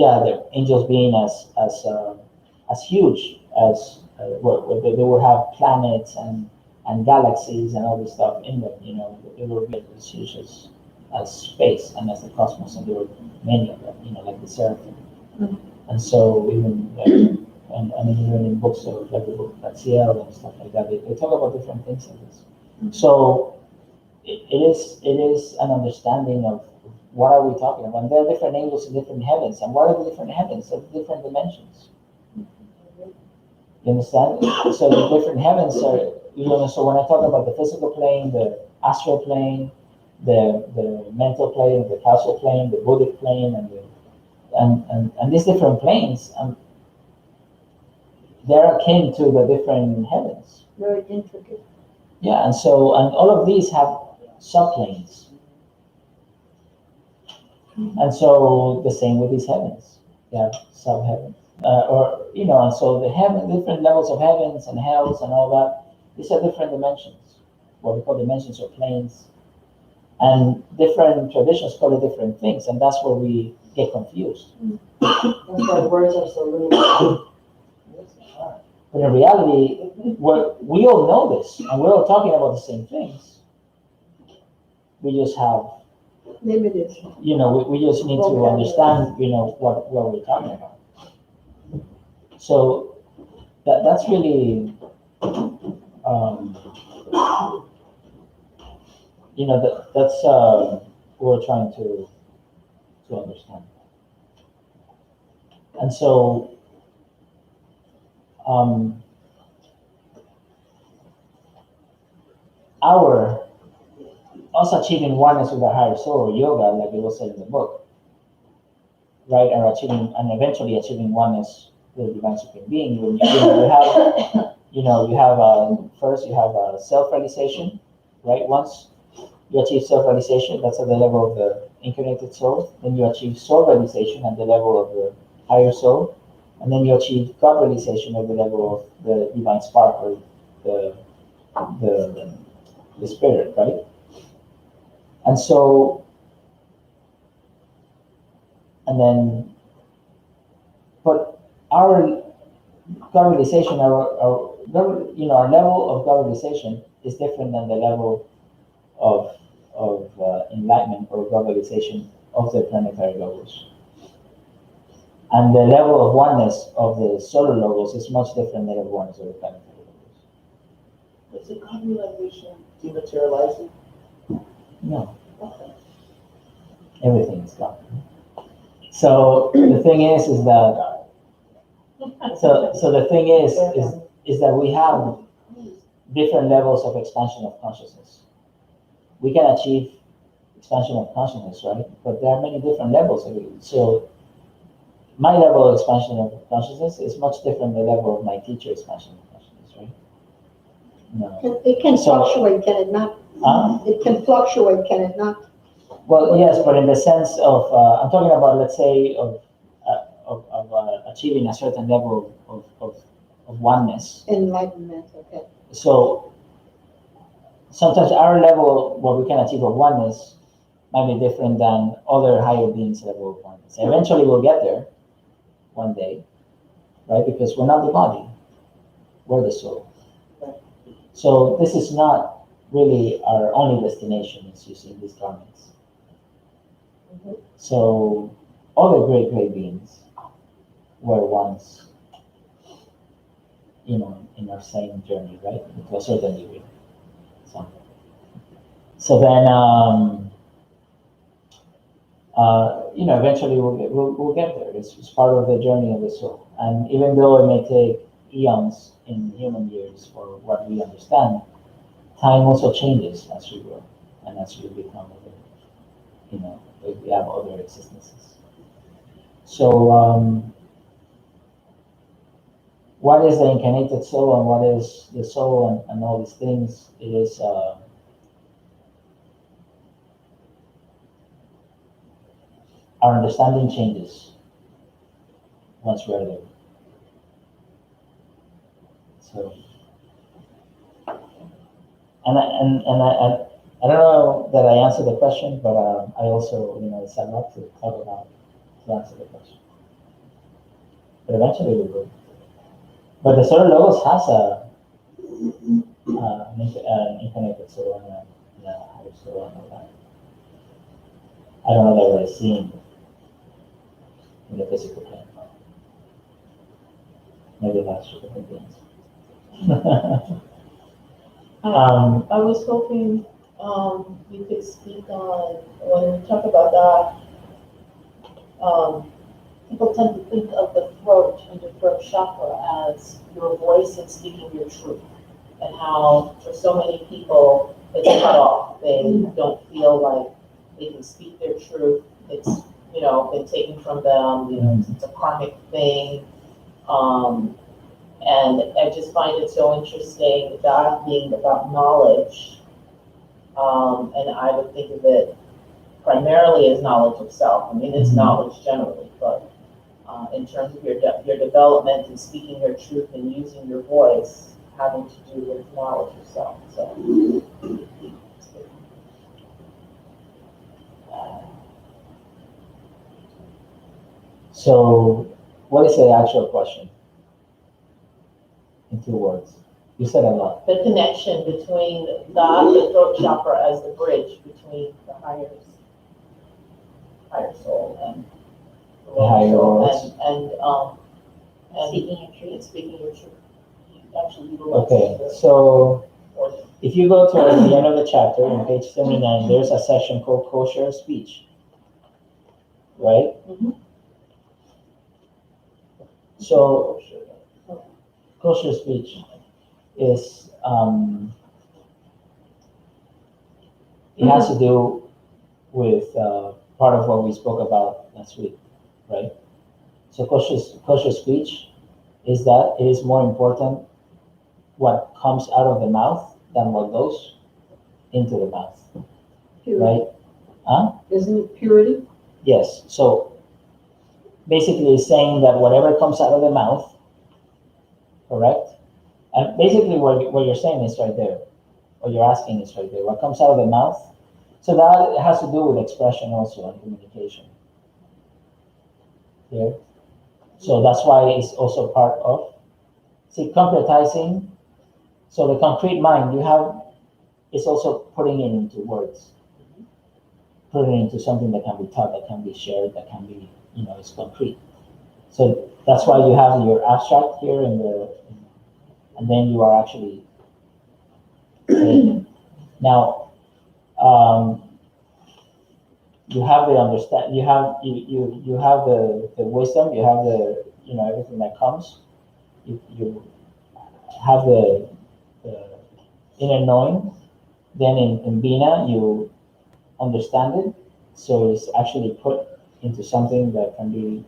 the angels being as huge as they will have planets and galaxies and all this stuff in them. They will be as huge as space and as the cosmos, and there were many of them. Like the seraphim. And so even and I mean even in books of like the book of Ciel and stuff like that, they talk about different things like this. So it is an understanding of what are we talking about. And there are different angels in different heavens, and what are the different heavens? They're different dimensions. You understand? So the different heavens are, so when I talk about the physical plane, the astral plane, the mental plane, the causal plane, the Buddhic plane, and these different planes, they're akin to the different heavens. Very intricate. Yeah, and all of these have subplanes. And so the same with these heavens. They have sub-heavens. And so the different levels of heavens and hells and all that, these are different dimensions. What we call dimensions or planes. And different traditions call it different things, and that's where we get confused. That's why words are so limited. But in reality, we all know this, and we're all talking about the same things. We just have, Limited. we just need to understand, what we're talking about. So that's really, that's what we're trying to understand. And so, our us achieving oneness with our higher soul, yoga, like it was said in the book, right, or achieving and eventually achieving oneness with the divine supreme being. You have first you have self-realization, right? Once you achieve self-realization, that's at the level of the incarnated soul. Then you achieve soul realization at the level of the higher soul, and then you achieve God realization at the level of the divine spark or the spirit, right? And so, and then, but our God realization, our level of God realization is different than the level of enlightenment or God realization of the planetary logos. And the level of oneness of the solar logos is much different than the oneness of the planetary logos. Is the God realization dematerializing? No. Everything is God. So the thing is that so the thing is that we have different levels of expansion of consciousness. We can achieve expansion of consciousness, right? But there are many different levels of it. So my level of expansion of consciousness is much different than the level of my teacher expansion of consciousness, right? No. It can So- fluctuate, can it not? Huh? It can fluctuate, can it not? Well, yes, but in the sense of, I'm talking about, let's say, of achieving a certain level of oneness. Enlightenment, okay. So sometimes our level, what we can achieve of oneness, might be different than other higher beings' level of oneness. Eventually, we'll get there one day, right? Because we're not the body, we're the soul. So this is not really our only destination, is using these garments. So all the great beings were once, in our same journey, right? To a certain degree. So then, eventually we'll get there. It's part of the journey of the soul. And even though it may take eons in human years for what we understand, time also changes as we grow and as we become other, we have other existences. So, what is the incarnated soul and what is the soul and all these things? It is our understanding changes once we're there. So, and I don't know that I answered the question, but I also, it's a lot to talk about to answer the question. But eventually we will. But the solar logos has an incarnated soul and a higher soul and all that. I don't know that we're seeing in the physical plane. Maybe that's what the thing is. I was hoping you could speak on, when we talk about that, people tend to think of the throat and the throat chakra as your voice and speaking your truth, and how for so many people it's cut off. They don't feel like they can speak their truth. It's been taken from them. It's a karmic thing. And I just find it so interesting, that being about knowledge, and I would think of it primarily as knowledge of self. I mean, it's knowledge generally, but in terms of your development and speaking your truth and using your voice, having to do with knowledge of self. So, what is the actual question? In 2 words. You said a lot. The connection between the throat chakra as the bridge between the higher soul and the lower Higher soul, and Speaking your truth. and speaking your truth. You actually utilize Okay, the so organ. if you go to the end of the chapter on page 79, there's a section called kosher speech, right? Mhm. So kosher speech is, it has to do with part of what we spoke about last week, right? So kosher speech is that it is more important what comes out of the mouth than what goes into the mouth, Purity. right? Isn't it purity? Yes. So basically, it's saying that whatever comes out of the mouth, correct? And basically, what you're saying is right there. What you're asking is right there. What comes out of the mouth. So that has to do with expression also and communication. Here. So that's why it's also part of, see, concretizing. So the concrete mind you have is also putting it into words, putting it into something that can be taught, that can be shared, that can be, it's concrete. So that's why you have your abstract here and then you are actually saying it. Now, you have the understand, you have the wisdom, you have the everything that comes. You have the inner knowing. Then in Bina you understand it, so it's actually put into something that can be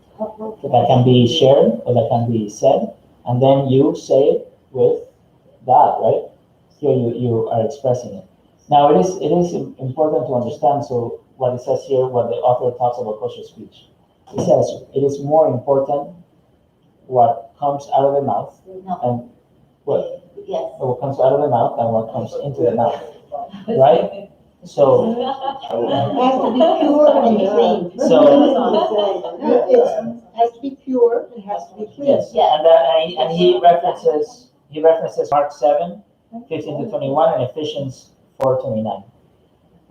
shared or that can be said, and then you say it with that, right? Here you are expressing it. Now it is important to understand. So what it says here, what the author talks about kosher speech, it says it is more important what comes out of the mouth No. and Yes. what comes out of the mouth and what comes into the mouth, right? So It has to be pure and clean. It has to be pure, it has to be clean. yes, and he references Mark 7:15-21 and Ephesians 4:29,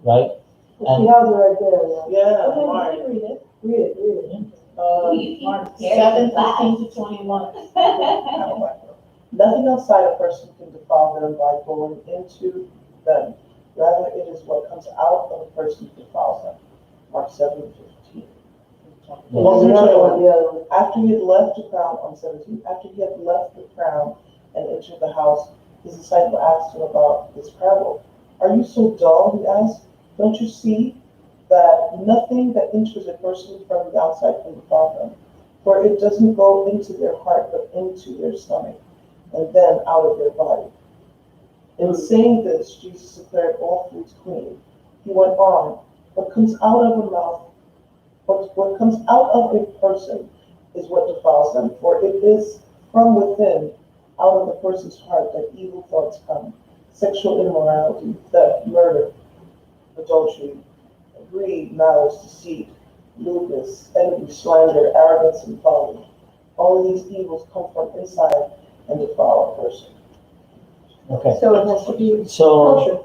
right? She has it right there, yeah. Okay, Mark. you can read it. Read it. Mark 7:15-21. Nothing outside a person can defile them by going into them. Rather, it is what comes out of a person that defiles them. Mark 7:15. After he had left the crowd on 17, after he had left the crowd and entered the house, his disciple asked him about this parable. Are you so dull? He asked. Don't you see that nothing that enters a person from the outside can defile them? For it doesn't go into their heart, but into their stomach, and then out of their body. In saying this, Jesus declared all foods clean. He went on, what comes out of a mouth, what comes out of a person is what defiles them. For it is from within, out of the person's heart, that evil thoughts come. Sexual immorality, theft, murder, adultery, greed, malice, deceit, lewdness, envy, slander, arrogance, and folly. All of these evils come from inside and defile a person. Okay. So it has to be So kosher,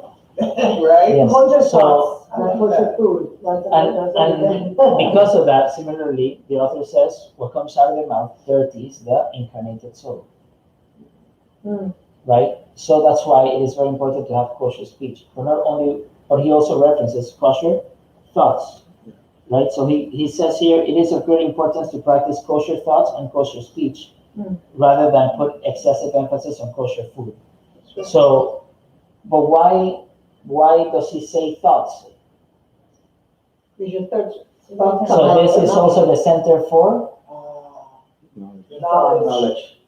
Right? yes, kosher so thoughts, not kosher food. and because of that, similarly, the author says what comes out of the mouth dirties the incarnated soul. Right? So that's why it is very important to have kosher speech. But not only, but he also references kosher thoughts. Right? So he says here it is of great importance to practice kosher thoughts and kosher speech rather than put excessive emphasis on kosher food. So, but why does he say thoughts? Is your third So this is also the center for Knowledge.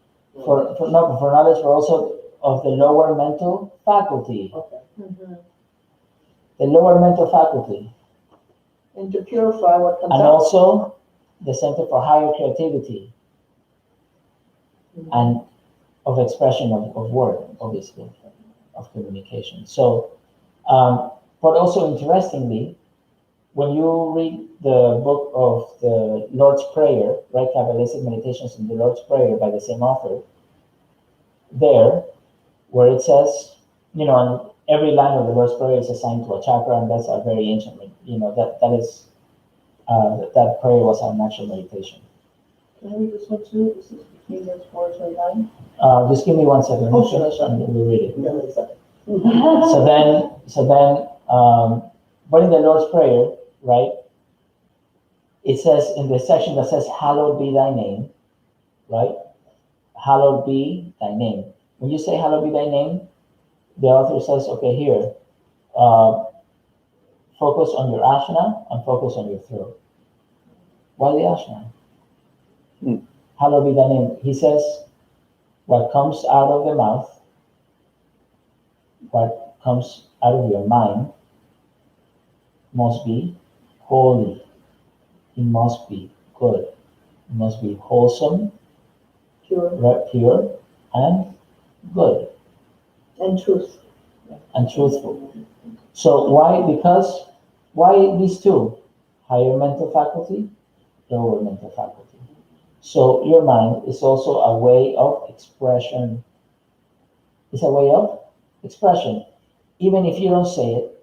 for knowledge, but also of the lower mental faculty. The lower mental faculty. And to purify what comes And out. also the center for higher creativity and of expression of word, obviously, of communication. So, but also interestingly, when you read the book of the Lord's Prayer, right, Kabbalistic Meditations in the Lord's Prayer by the same author, there, where it says, and every line of the Lord's Prayer is assigned to a chakra, and that's a very ancient, that prayer was an actual meditation. Can I read this one too? This is Ephesians 4:29. Just give me 1 second. Oh, sure. And we'll read it. Yeah, wait a second. So then, but in the Lord's Prayer, right, it says in the section that says, hallowed be thy name, right? Hallowed be thy name. When you say hallowed be thy name, the author says, okay, here, uh, focus on your ashna and focus on your throat. Why the ashna? Hallowed be thy name. He says, what comes out of the mouth, what comes out of your mind must be holy. It must be good. It must be wholesome, pure, and good, And truth. and truthful. So why? Because why these two? Higher mental faculty, lower mental faculty. So your mind is also a way of expression. It's a way of expression. Even if you don't say it,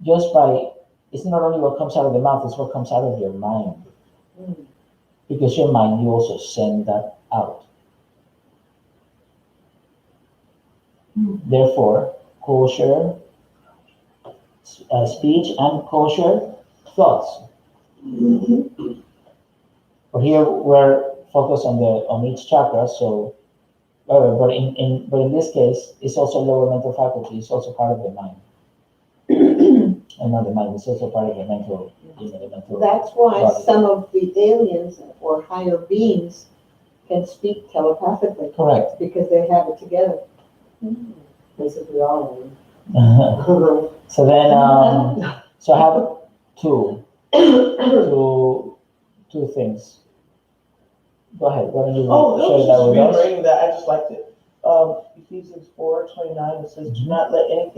just by, it's not only what comes out of the mouth, it's what comes out of your mind. Because your mind, you also send that out. Therefore, kosher speech and kosher thoughts. But here we're focused on each chakra, so but in this case, it's also lower mental faculty. It's also part of the mind. And not the mind. It's also part of the mental. The mental. That's why body. some of the aliens or higher beings can speak telepathically. Correct. Because they have it together. Basically all of them. So then, so I have two things. Go ahead. Why don't you Oh, no, share it's that just with us? reiterating that, I just liked it. Ephesians 4:29, it says, do not let any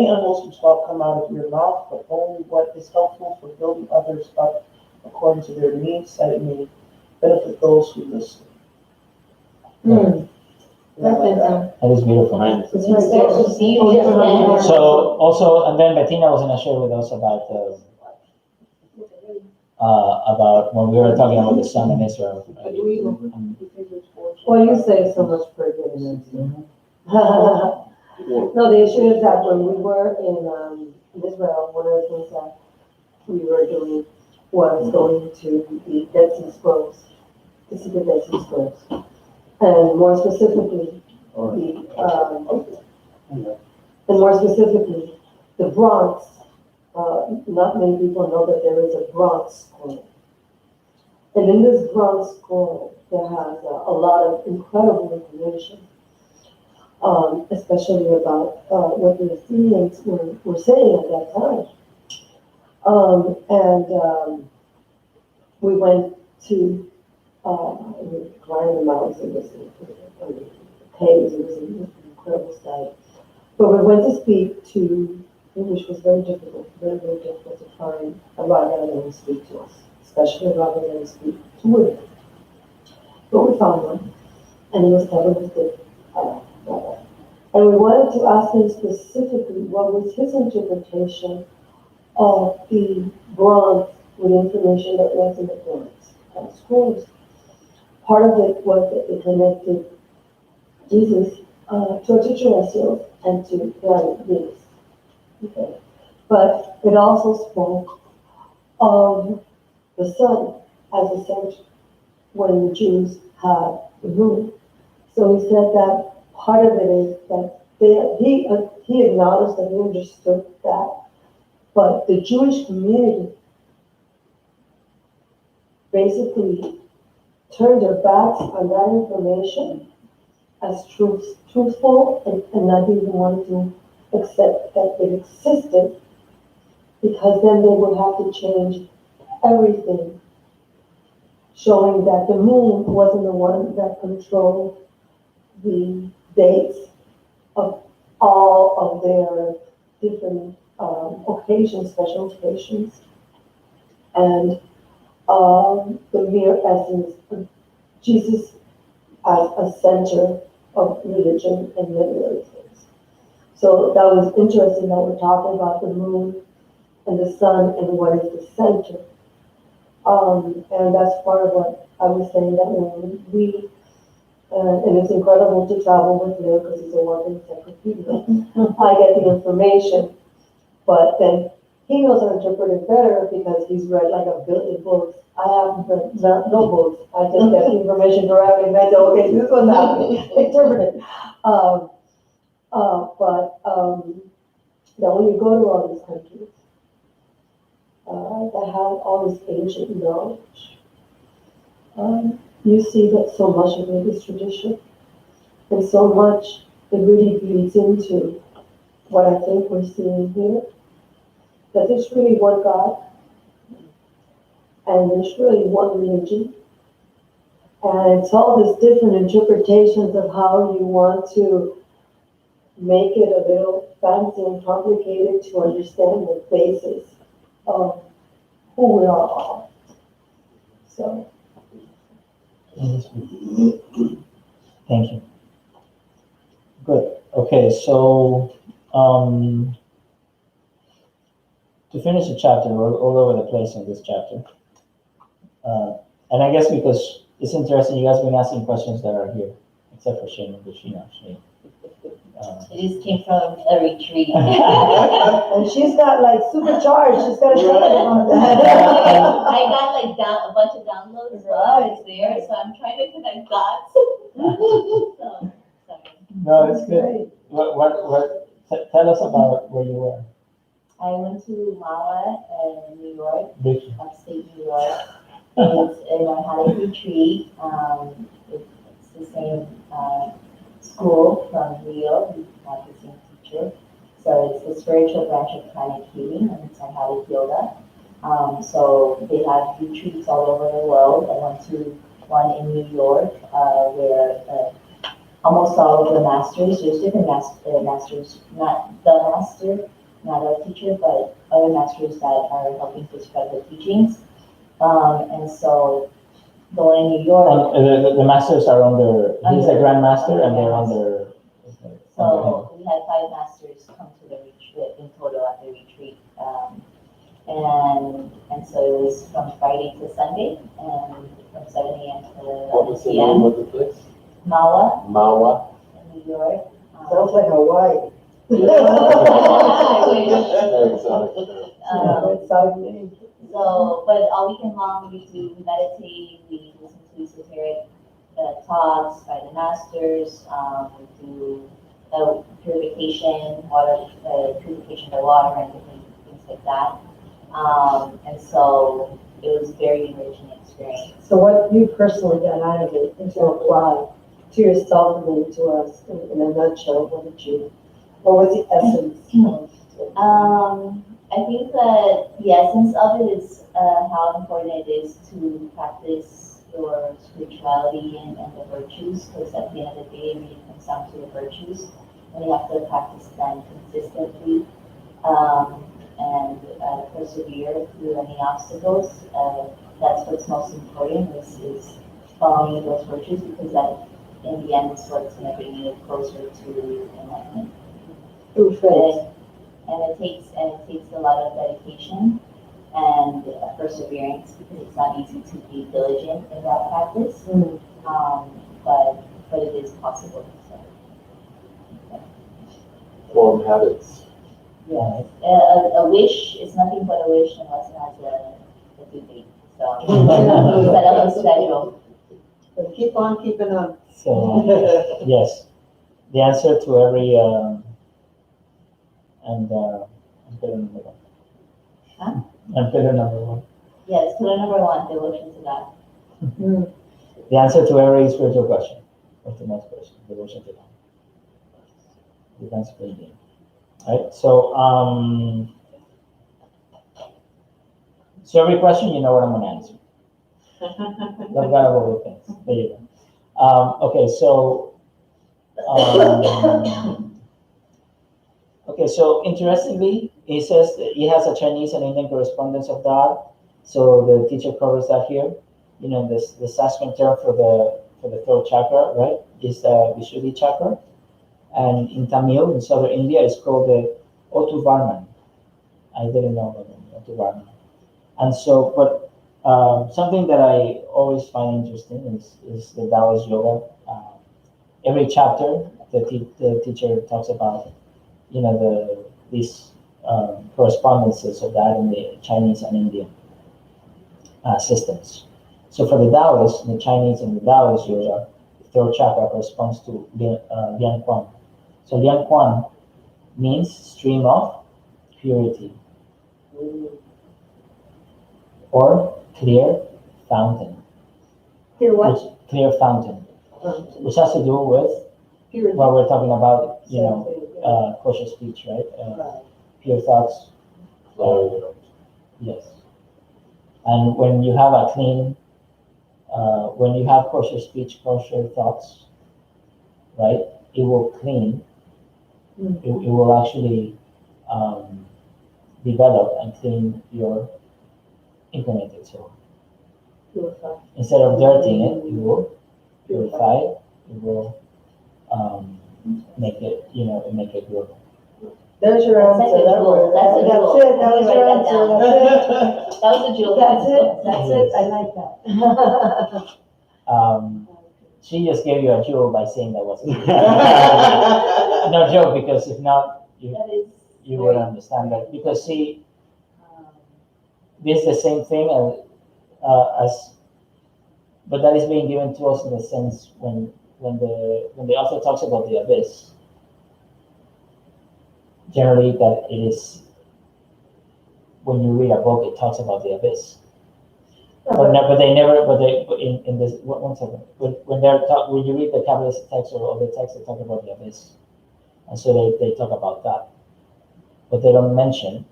unwholesome talk come out of your mouth, but only what is helpful for building others up according to their needs, that it may benefit those who listen. That is beautiful. It's right there. Oh, yeah. So also, and then Bettina was going to share with us about when we were talking about the sun in Israel. Well, you say so much pretty good in it. No, the issue is that when we were in Israel, one of the things that we were doing was going to the Dead Sea Scrolls, to see the Dead Sea Scrolls. And more specifically, the bronze. Not many people know that there is a bronze scroll. And in this bronze scroll, there has a lot of incredible information, especially about what the Athenians were saying at that time. We went to we climbed the mountains, it was caves, it was an incredible sight. But we went to speak to, which was very difficult, very, very difficult to find a rabbi that would speak to us, especially a rabbi that would speak to women. But we found one, and he was covered with the rabbi. And we wanted to ask him specifically what was his interpretation of the bronze with information that was in the bronze scrolls. Part of it was that it connected Jesus to extraterrestrials and to planet beings. Okay. But it also spoke of the sun as a center when the Jews had the moon. So he said that part of it is that he acknowledged that he understood that, but the Jewish community basically turned their backs on that information as truthful and not even wanting to accept that it existed, because then they would have to change everything, showing that the moon wasn't the one that controlled the dates of all of their different occasions, special occasions, and the mere essence of Jesus as a center of religion and many other things. So that was interesting that we're talking about the moon and the sun and what is the center. And that's part of what I was saying, that when we, and it's incredible to travel with Leo because he's a walking encyclopedia. I get the information, but then he knows how to interpret it better because he's read like 1 billion books. I have read no books. I just get the information directly and I say, okay, this one's happening. Interpret it. Now when you go to all these countries that have all this ancient knowledge, you see that so much of it is tradition, and so much it really bleeds into what I think we're seeing here. That there's really one God, and there's really one religion, and it's all these different interpretations of how you want to make it a little fancy and complicated to understand the basis of who we are all. So. Thank you. Good. Okay, so to finish the chapter, we're all over the place in this chapter. And I guess because it's interesting, you guys have been asking questions that are here, except for Shane and Bushina. It just came from a retreat. And she's got like supercharged. She's got a shotgun on that. I got like a bunch of downloads while I was there, so I'm trying to connect dots. So, sorry. No, it's good. Tell us about where you were. I went to Mawa in New York, Briefly. upstate New York. It's an Orhanic retreat. It's the same school from Rio. We have the same teacher. So it's the spiritual branch of pranic healing, and it's Orhanic yoga. So they have retreats all over the world. I went to one in New York where almost all of the masters, there's different masters, not the master, not our teacher, but other masters that are helping to spread the teachings. And so going in New York. The masters are he's the Grand Master, and they're under. So we had 5 masters come to the retreat in total at the retreat. And so it was from Friday to Sunday, and from 7 a.m. to What was 11 the name p.m. of the place? Mawa Mawa. in New York. Sounds like Hawaii. Very exotic. Exotic name. So, but all weekend long we meditate, we listen to esoteric talks by the masters, we do purification of the water and different things like that. And so it was very enriching experience. So what you personally got out of it and to apply to yourself and then to us in a nutshell, what was the essence of it? I think that the essence of it is how important it is to practice your spirituality and the virtues, because at the end of the day, it really comes down to the virtues, and you have to practice them consistently and persevere through any obstacles. That's what's most important is following those virtues, because that, in the end, is what's going to bring you closer to enlightenment. Through faith. And it takes a lot of dedication and perseverance, because it's not easy to be diligent in that practice. But it is possible. So, Form habits. yeah, a wish is nothing but a wish unless it has a due date. So set up a schedule. But keep on keeping on. So yes, the answer to every and pillar number 1. Huh? And pillar number 1. Yes, pillar number 1, devotion to God. The answer to every spiritual question, or to most question, devotion to God. Divine Supreme Being. Right. So so every question, you know what I'm going to answer. I've got all the things. There you go. Okay, so interestingly, he says that he has a Chinese and Indian correspondence of Daath. So the teacher covers that here. You know, the Sanskrit term for the throat chakra, right, is the Vishuddhi chakra, and in Tamil, in southern India, it's called the Otuvarman. I didn't know about the Otuvarman. And so, but something that I always find interesting is the Taoist yoga. Every chapter, the teacher talks about, you know, these correspondences of that in the Chinese and Indian systems. So for the Taoists, the Chinese and the Taoists, your third chakra corresponds to Lian Quan. So Lian Quan means stream of purity or clear fountain. Here what? Clear fountain, which has to do with Here. what we're talking about, you know, Same thing, yeah. kosher speech, right? Right. Pure thoughts, Flow. yes. And when you have a clean, when you have kosher speech, kosher thoughts, right, it will clean, it will actually develop and clean your implemented soul. Purify. Instead of dirtying it, it will purify it, it will make it, you know, make it grow. There's your That's answer. like a That jewel. was, That's a that's jewel. it, that was Let me your write that answer, down. that's it. That was a jewel. That's it, I like that. She just gave you a jewel by saying that was a jewel. No joke, because if not, That is. you would understand that. Because see, this is the same thing as, but that is being given to us in the sense when the author talks about the abyss. Generally, that it is when you read a book, it talks about the abyss. But in this one second, when you read the Kabbalah text or other texts, they talk about the abyss, and so they talk about that, but they don't mention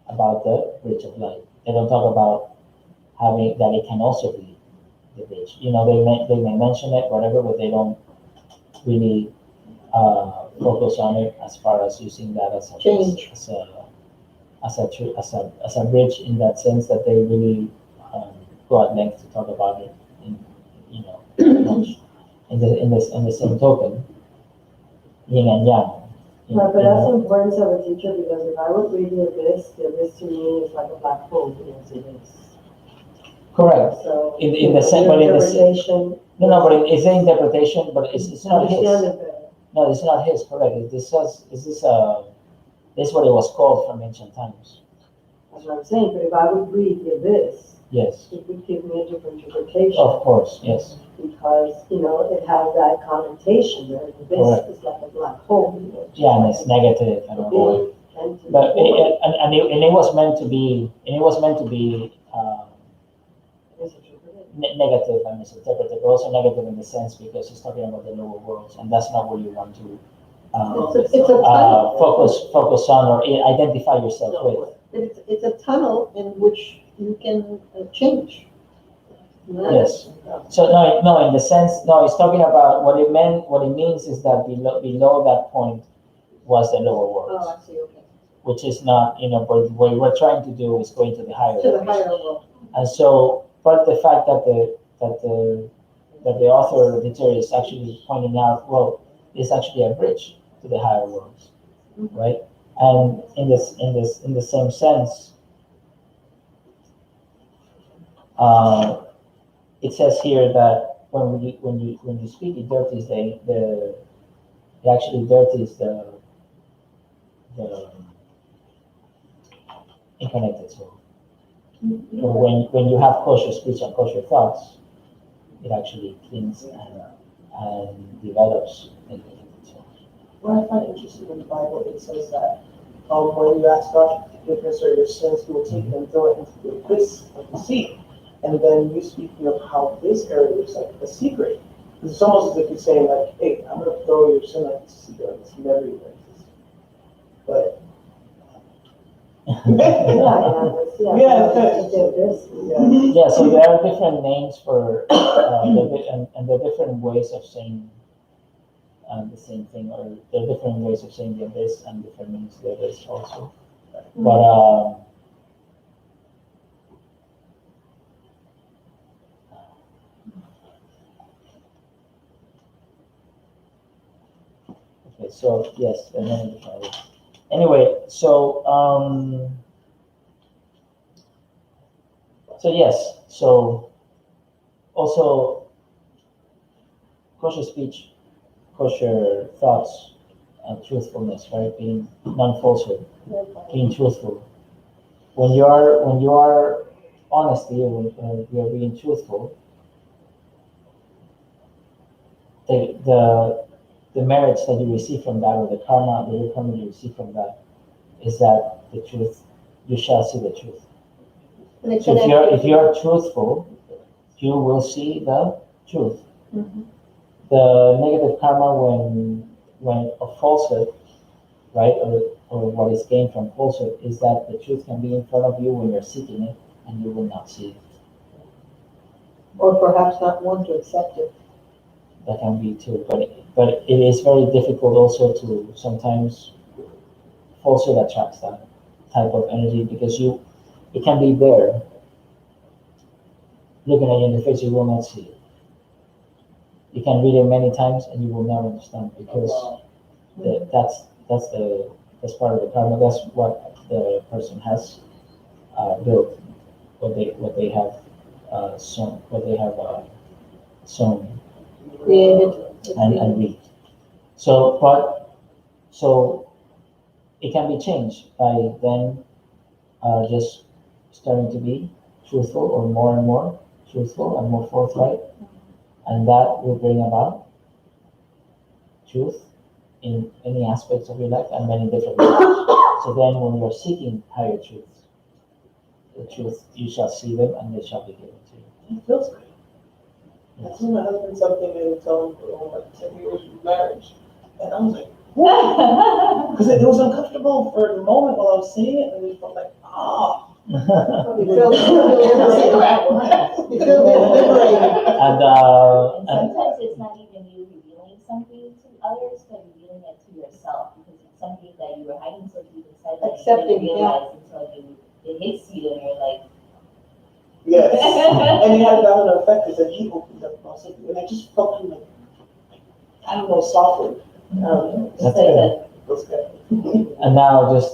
about the bridge of light. They don't talk about having that it can also be the bridge. You know, they may mention it, whatever, but they don't really focus on it as far as using that as a bridge in that sense that they really go at length to talk about it in, you know, much. In the same token, yin and yang. Right, but that's the importance of a teacher, because if I would read the abyss to me is like a black hole, because it is. Correct. So. In the sense, but in the interpretation. no, but it's an interpretation, but it's not his. Understand it better. No, it's not his. Correct. This is what it was called from ancient times. That's what I'm saying, but if I would read the abyss, Yes. it would give me a different interpretation. Of course. Yes. Because, it has that connotation where the Correct. abyss is like a black hole. Yeah, and it's negative and all. Big empty But void. it was meant to be. Negative and misinterpreted, but also negative in the sense because he's talking about the lower worlds, and that's not what you want to It's a tunnel. focus on or identify yourself with. It's a tunnel in which you can change. Yes. So no, in the sense, no, he's talking about what it meant. What it means is that below that point was the lower worlds, Oh, I see, okay. which is not, but what we're trying to do is going to the higher To the worlds. higher world. And so, but the fact that the author of the teacher is actually pointing out, well, it's actually a bridge to the higher worlds, right? And in the same sense, it says here that when you speak, it dirties it actually dirties the incarnated soul. When you have kosher speech and kosher thoughts, it actually cleans and develops the incarnated soul. What I find interesting in the Bible, it says that when you ask God to forgiveness or your sins, He will take them, throw it into the abyss of the sea. And then you speaking of how this area is like a secret. It's almost as if you're saying like, hey, I'm going to throw your sin like a secret, it's never even existed. But Yeah, so there are different names for and there are different ways of saying the same thing, or there are different ways of saying the abyss and different meanings of the abyss also. But okay, so yes, there are many different ways. Anyway, so yes, so also kosher speech, kosher thoughts, truthfulness, right? Being non-falsehood, being truthful. When you are honesty, or when you are being truthful, the merits that you receive from that, or the karma you receive from that, is that the truth, you shall see the truth. And it So can if you're truthful, you will see the truth. Mhm. The negative karma when a falsehood, right, or what is gained from falsehood, is that the truth can be in front of you when you're seeking it, and you will not see it. Or perhaps not want to accept it. That can be too, but it is very difficult also to sometimes falsehood attracts that type of energy, because it can be there looking at you in the face, you will not see it. You can read it many times and you will never understand, because that's part of the karma. That's what the person has built, what they have sown Created. and reaped. So it can be changed by then just starting to be truthful, or more and more truthful and more forthright, and that will bring about truth in any aspects of your life and many different ways. So then, when you're seeking higher truths, the truth, you shall see them and they shall be given to you. It feels good. I told my husband something and told him for like 10 years of marriage. And I was like, because it was uncomfortable for the moment while I was saying it, and it felt like, You feel You feel liberated. And Sometimes it's not even you revealing something to others, but revealing it to yourself, because it's something that you were hiding so deep inside that Accepting, you didn't realize until it hits you and you're like, Yes. And it had a domino effect, because then he opened up about something, and I just felt him like, I don't know, softened. that's good. Feels good. And now, just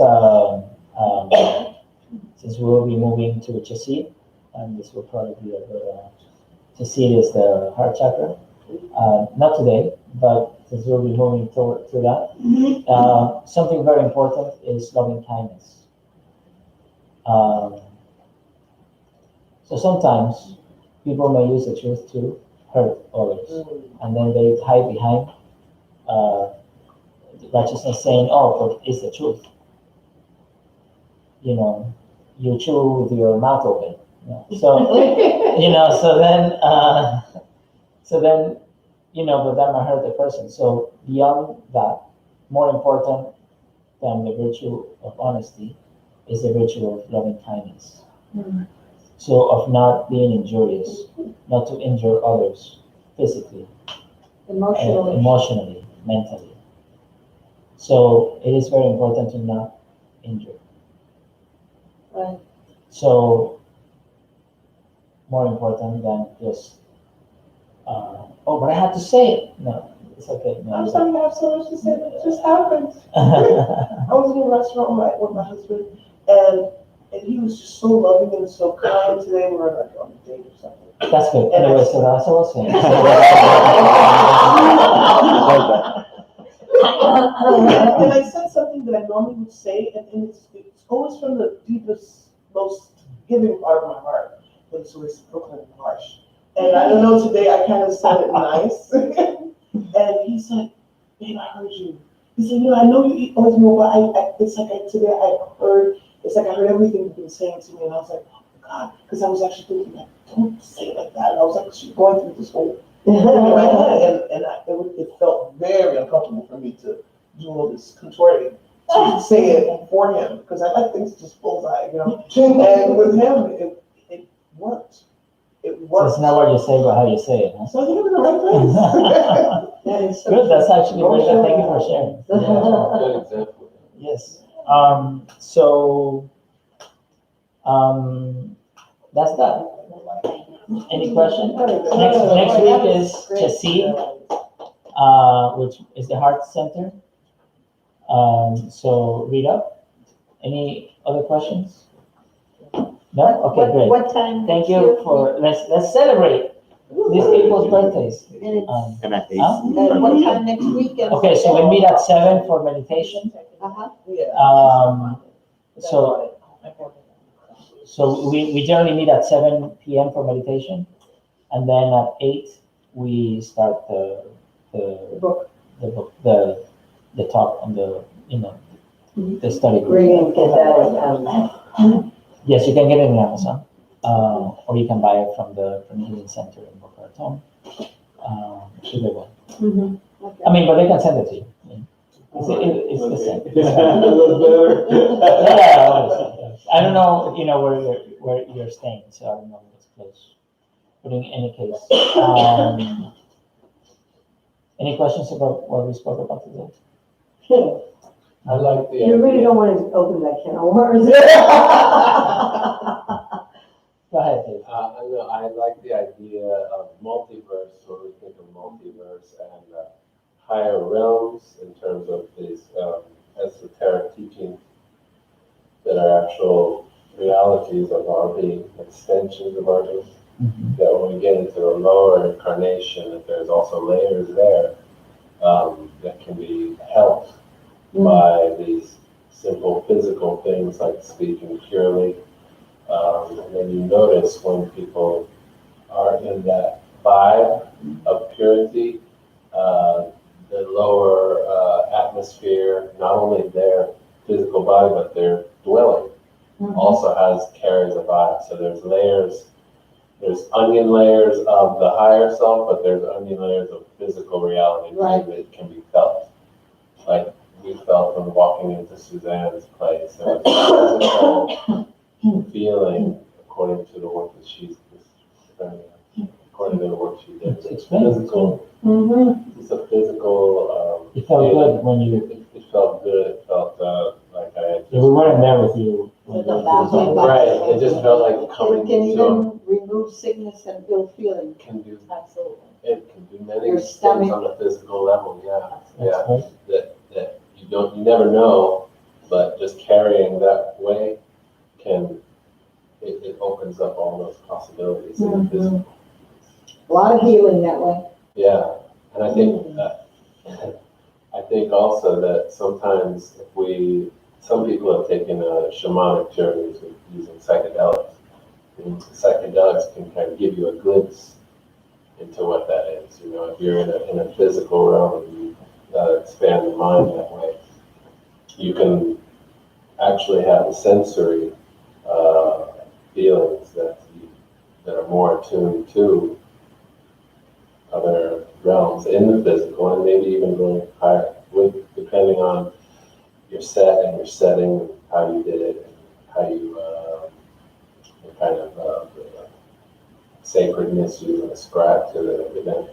since we will be moving to Chasi, and this will probably be a good. Chasi is the heart chakra. Not today, but since we'll be moving to that, something very important is loving kindness. So sometimes people may use the truth to hurt others, and then they hide behind righteousness, saying, "Oh, but it's the truth." You know, you chew with your mouth open. So so then, but that might hurt the person. So beyond that, more important than the virtue of honesty is the virtue of loving kindness. So of not being injurious, not to injure others physically, emotionally, mentally. So it is very important to not injure. Right. So more important than just, but I had to say it. No, it's okay. No, I'm sorry, I have so much to say, but it just happened. I was in a restaurant with my husband, and he was just so loving and so kind today. We were like on a date or something. That's good. And Anyway, so that's what I was saying. And I said something that I normally would say, and it's always from the deepest, most giving part of my heart, but it's always Brooklyn and harsh. And I don't know, today I kind of said it nice. And he said, "Babe, I heard you." He said, I know you eat always more, but it's like today I heard everything you've been saying to me, and I was like, oh God, because I was actually thinking, like, don't say it like that. And I was like, she's going through this whole thing in my head, and it felt very uncomfortable for me to do all this contorting to say it for him, because I like things just bullseye, And with him, it worked. It So worked. it's not what you say, but how you say it. Huh? So I think I'm in the right place. That is so Good. That's actually very good. Thank you for sharing. Good example. Yes. So that's that. Any questions? Next week is Chasi, which is the heart center. So read up. Any other questions? No? Okay, great. What time? Thank you for let's celebrate. these people's birthdays. And it's, And I hate. Huh? what time next weekend? Okay, so we meet at 7 for meditation. Uh-huh. So, so we generally meet at 7 p.m. for meditation, and then at 8 we start the Book. the talk on the the study group. Where you can get that on, Yes, you can get it in Amazon, or you can buy it from the Healing Center in Boca Raton. Either one. Mhm. I mean, but they can send it to you. It's the same. Better. Yeah, obviously. I don't know, where you're staying, so I don't know if it's close. But in any case, any questions about what we spoke about today? I like the you really idea. don't want to open that can of worms. Go ahead, Dave. I like the idea of multiverse, when we think of multiverse and higher realms in terms of these esoteric teachings that are actual realities of our being, extensions of our being. That when we get into the lower incarnation, that there's also layers there that can be helped by these simple physical things like speaking purely. And then you notice when people are in that vibe of purity, the lower atmosphere, not only their physical body, but their dwelling also carries a vibe. So there's layers. There's onion layers of the higher self, but there's onion layers of physical reality that can be felt. Like we felt when walking into Suzanne's place. There was a physical feeling according to the work that according to the work she did. It's physical. It's a physical. It felt good when you. It felt good. It felt like I had. We weren't there with you. Right. It just felt like coming It can into. even remove sickness and ill feeling. Can do. Absolutely. It can do many Your things stomach. on a physical level. Yeah. That's right. That you never know, but just carrying that way it opens up all those possibilities in the physical. A lot of healing that way. Yeah, and I think I think also that sometimes some people have taken shamanic journeys with using psychedelics. And psychedelics can kind of give you a glimpse into what that is. If you're in a physical realm and you expand the mind that way, you can actually have the sensory feelings that are more attuned to other realms in the physical, and maybe even going higher, depending on your set and your setting, and how you did it, and how you the kind of sacredness you ascribe to the event.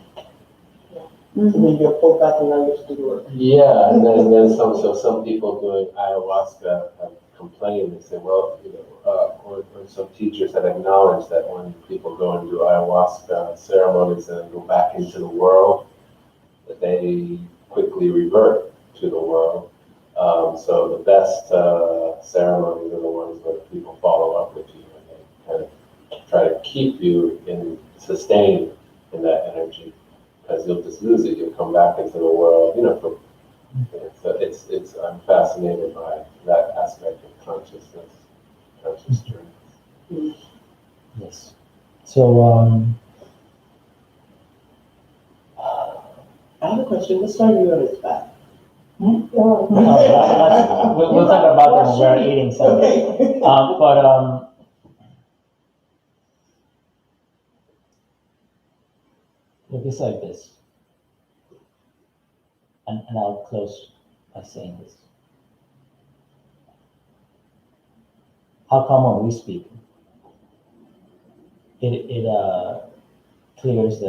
So then you're pulled back and now you're still work. Yeah, and then some people doing ayahuasca have complained. They say, well, or some teachers have acknowledged that when people go and do ayahuasca ceremonies and go back into the world, that they quickly revert to the world. So the best ceremonies are the ones where people follow up with you and they kind of try to keep you sustained in that energy. Because you'll just lose it, you'll come back into the world, so I'm fascinated by that aspect of consciousness, conscious journey. Yes. So, I have a question. What side are you on his back? we'll talk about that when we're eating something. Okay. Look, it's like this. And I'll close by saying this. How come when we speak, it clears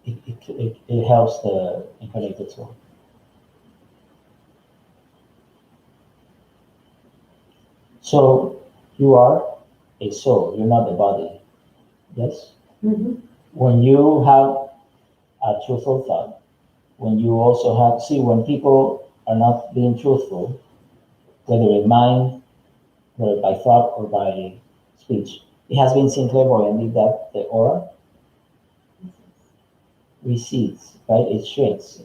it helps the incarnated soul. So you are a soul, you're not the body. Yes? When you have a truthful thought, when you also when people are not being truthful, whether in mind, whether by thought or by speech, it has been seen clairvoyantly that the aura recedes, right? It shrinks.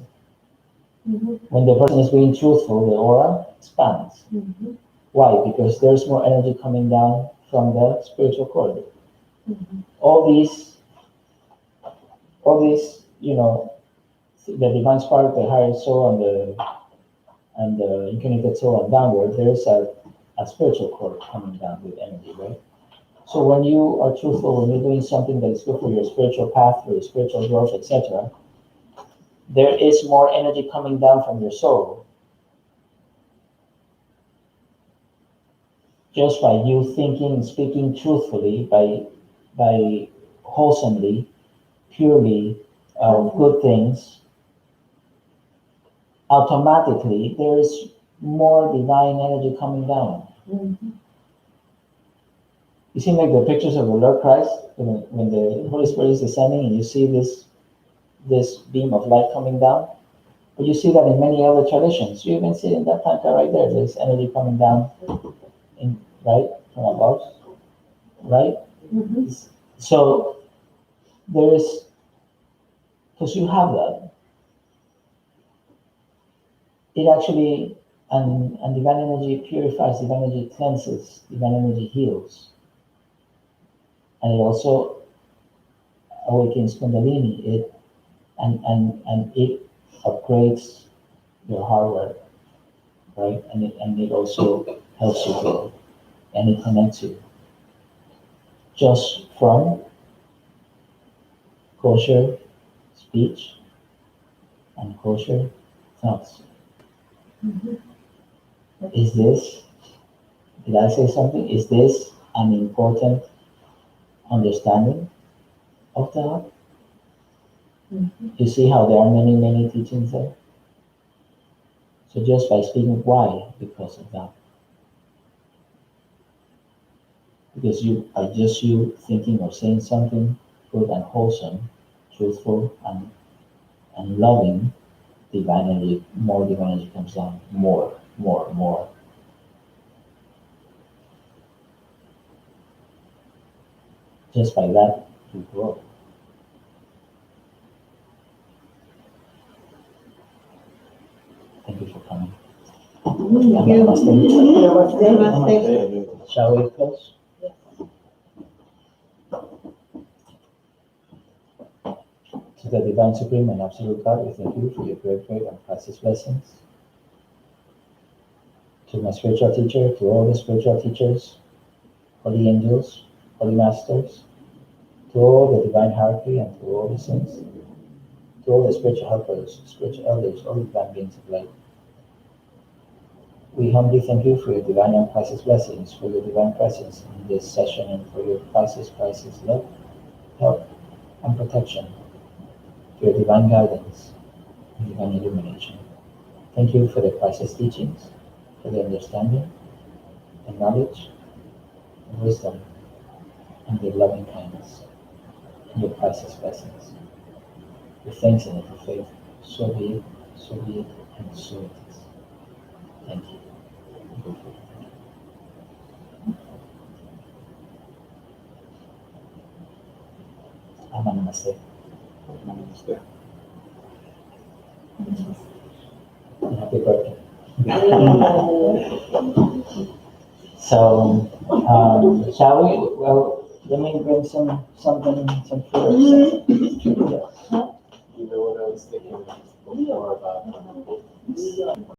Mhm. When the person is being truthful, the aura expands. Mhm. Why? Because there's more energy coming down from the spiritual cord. Mhm. All these, the divine spark, the higher soul, and the incarnated soul, and downward, there's a spiritual cord coming down with energy, right? So when you are truthful, when you're doing something that is good for your spiritual path, for your spiritual growth, etc., there is more energy coming down from your soul just by you thinking, speaking truthfully, by wholesomely, purely good things. Automatically, there is more divine energy coming down. Mhm. You see, like the pictures of the Lord Christ when the Holy Spirit is descending, and you see this beam of light coming down. But you see that in many other traditions. You even see it in that tanka right there. There's energy coming down, right from above, right. Mhm. So there is, because you have that. It actually and divine energy purifies, divine energy cleanses, divine energy heals, and it also awakens Kundalini. And it upgrades your hardware, right? And it also helps you grow, and it connects you just from kosher speech and kosher thoughts. Is this, did I say something? Is this an important understanding of that? You see how there are many, many teachings there? So just by speaking, why? Because of that. Because you are just you thinking or saying something good and wholesome, truthful and loving, divine energy, more divine energy comes down, more. Just by that, you grow. Thank you for coming. Thank you. Namaste. Namaste. Shall we close? To the Divine Supreme and Absolute God, we thank you for your great and priceless blessings. To my spiritual teacher, to all the spiritual teachers, holy angels, holy masters, to all the divine hierarchy and to all the saints, to all the spiritual helpers, spiritual elders, all the divine beings of light. We humbly thank you for your divine and priceless blessings, for your divine presence in this session, and for your priceless love, help, and protection, for your divine guidance and divine illumination. Thank you for the priceless teachings, for the understanding, the knowledge, the wisdom, and your loving kindness, and your priceless blessings. With thanks in it for faith, so be it, and so it is. Thank you. Namaste. Namaste. And happy birthday. So, shall we? Well, let me bring some fruit. You know what I was thinking before about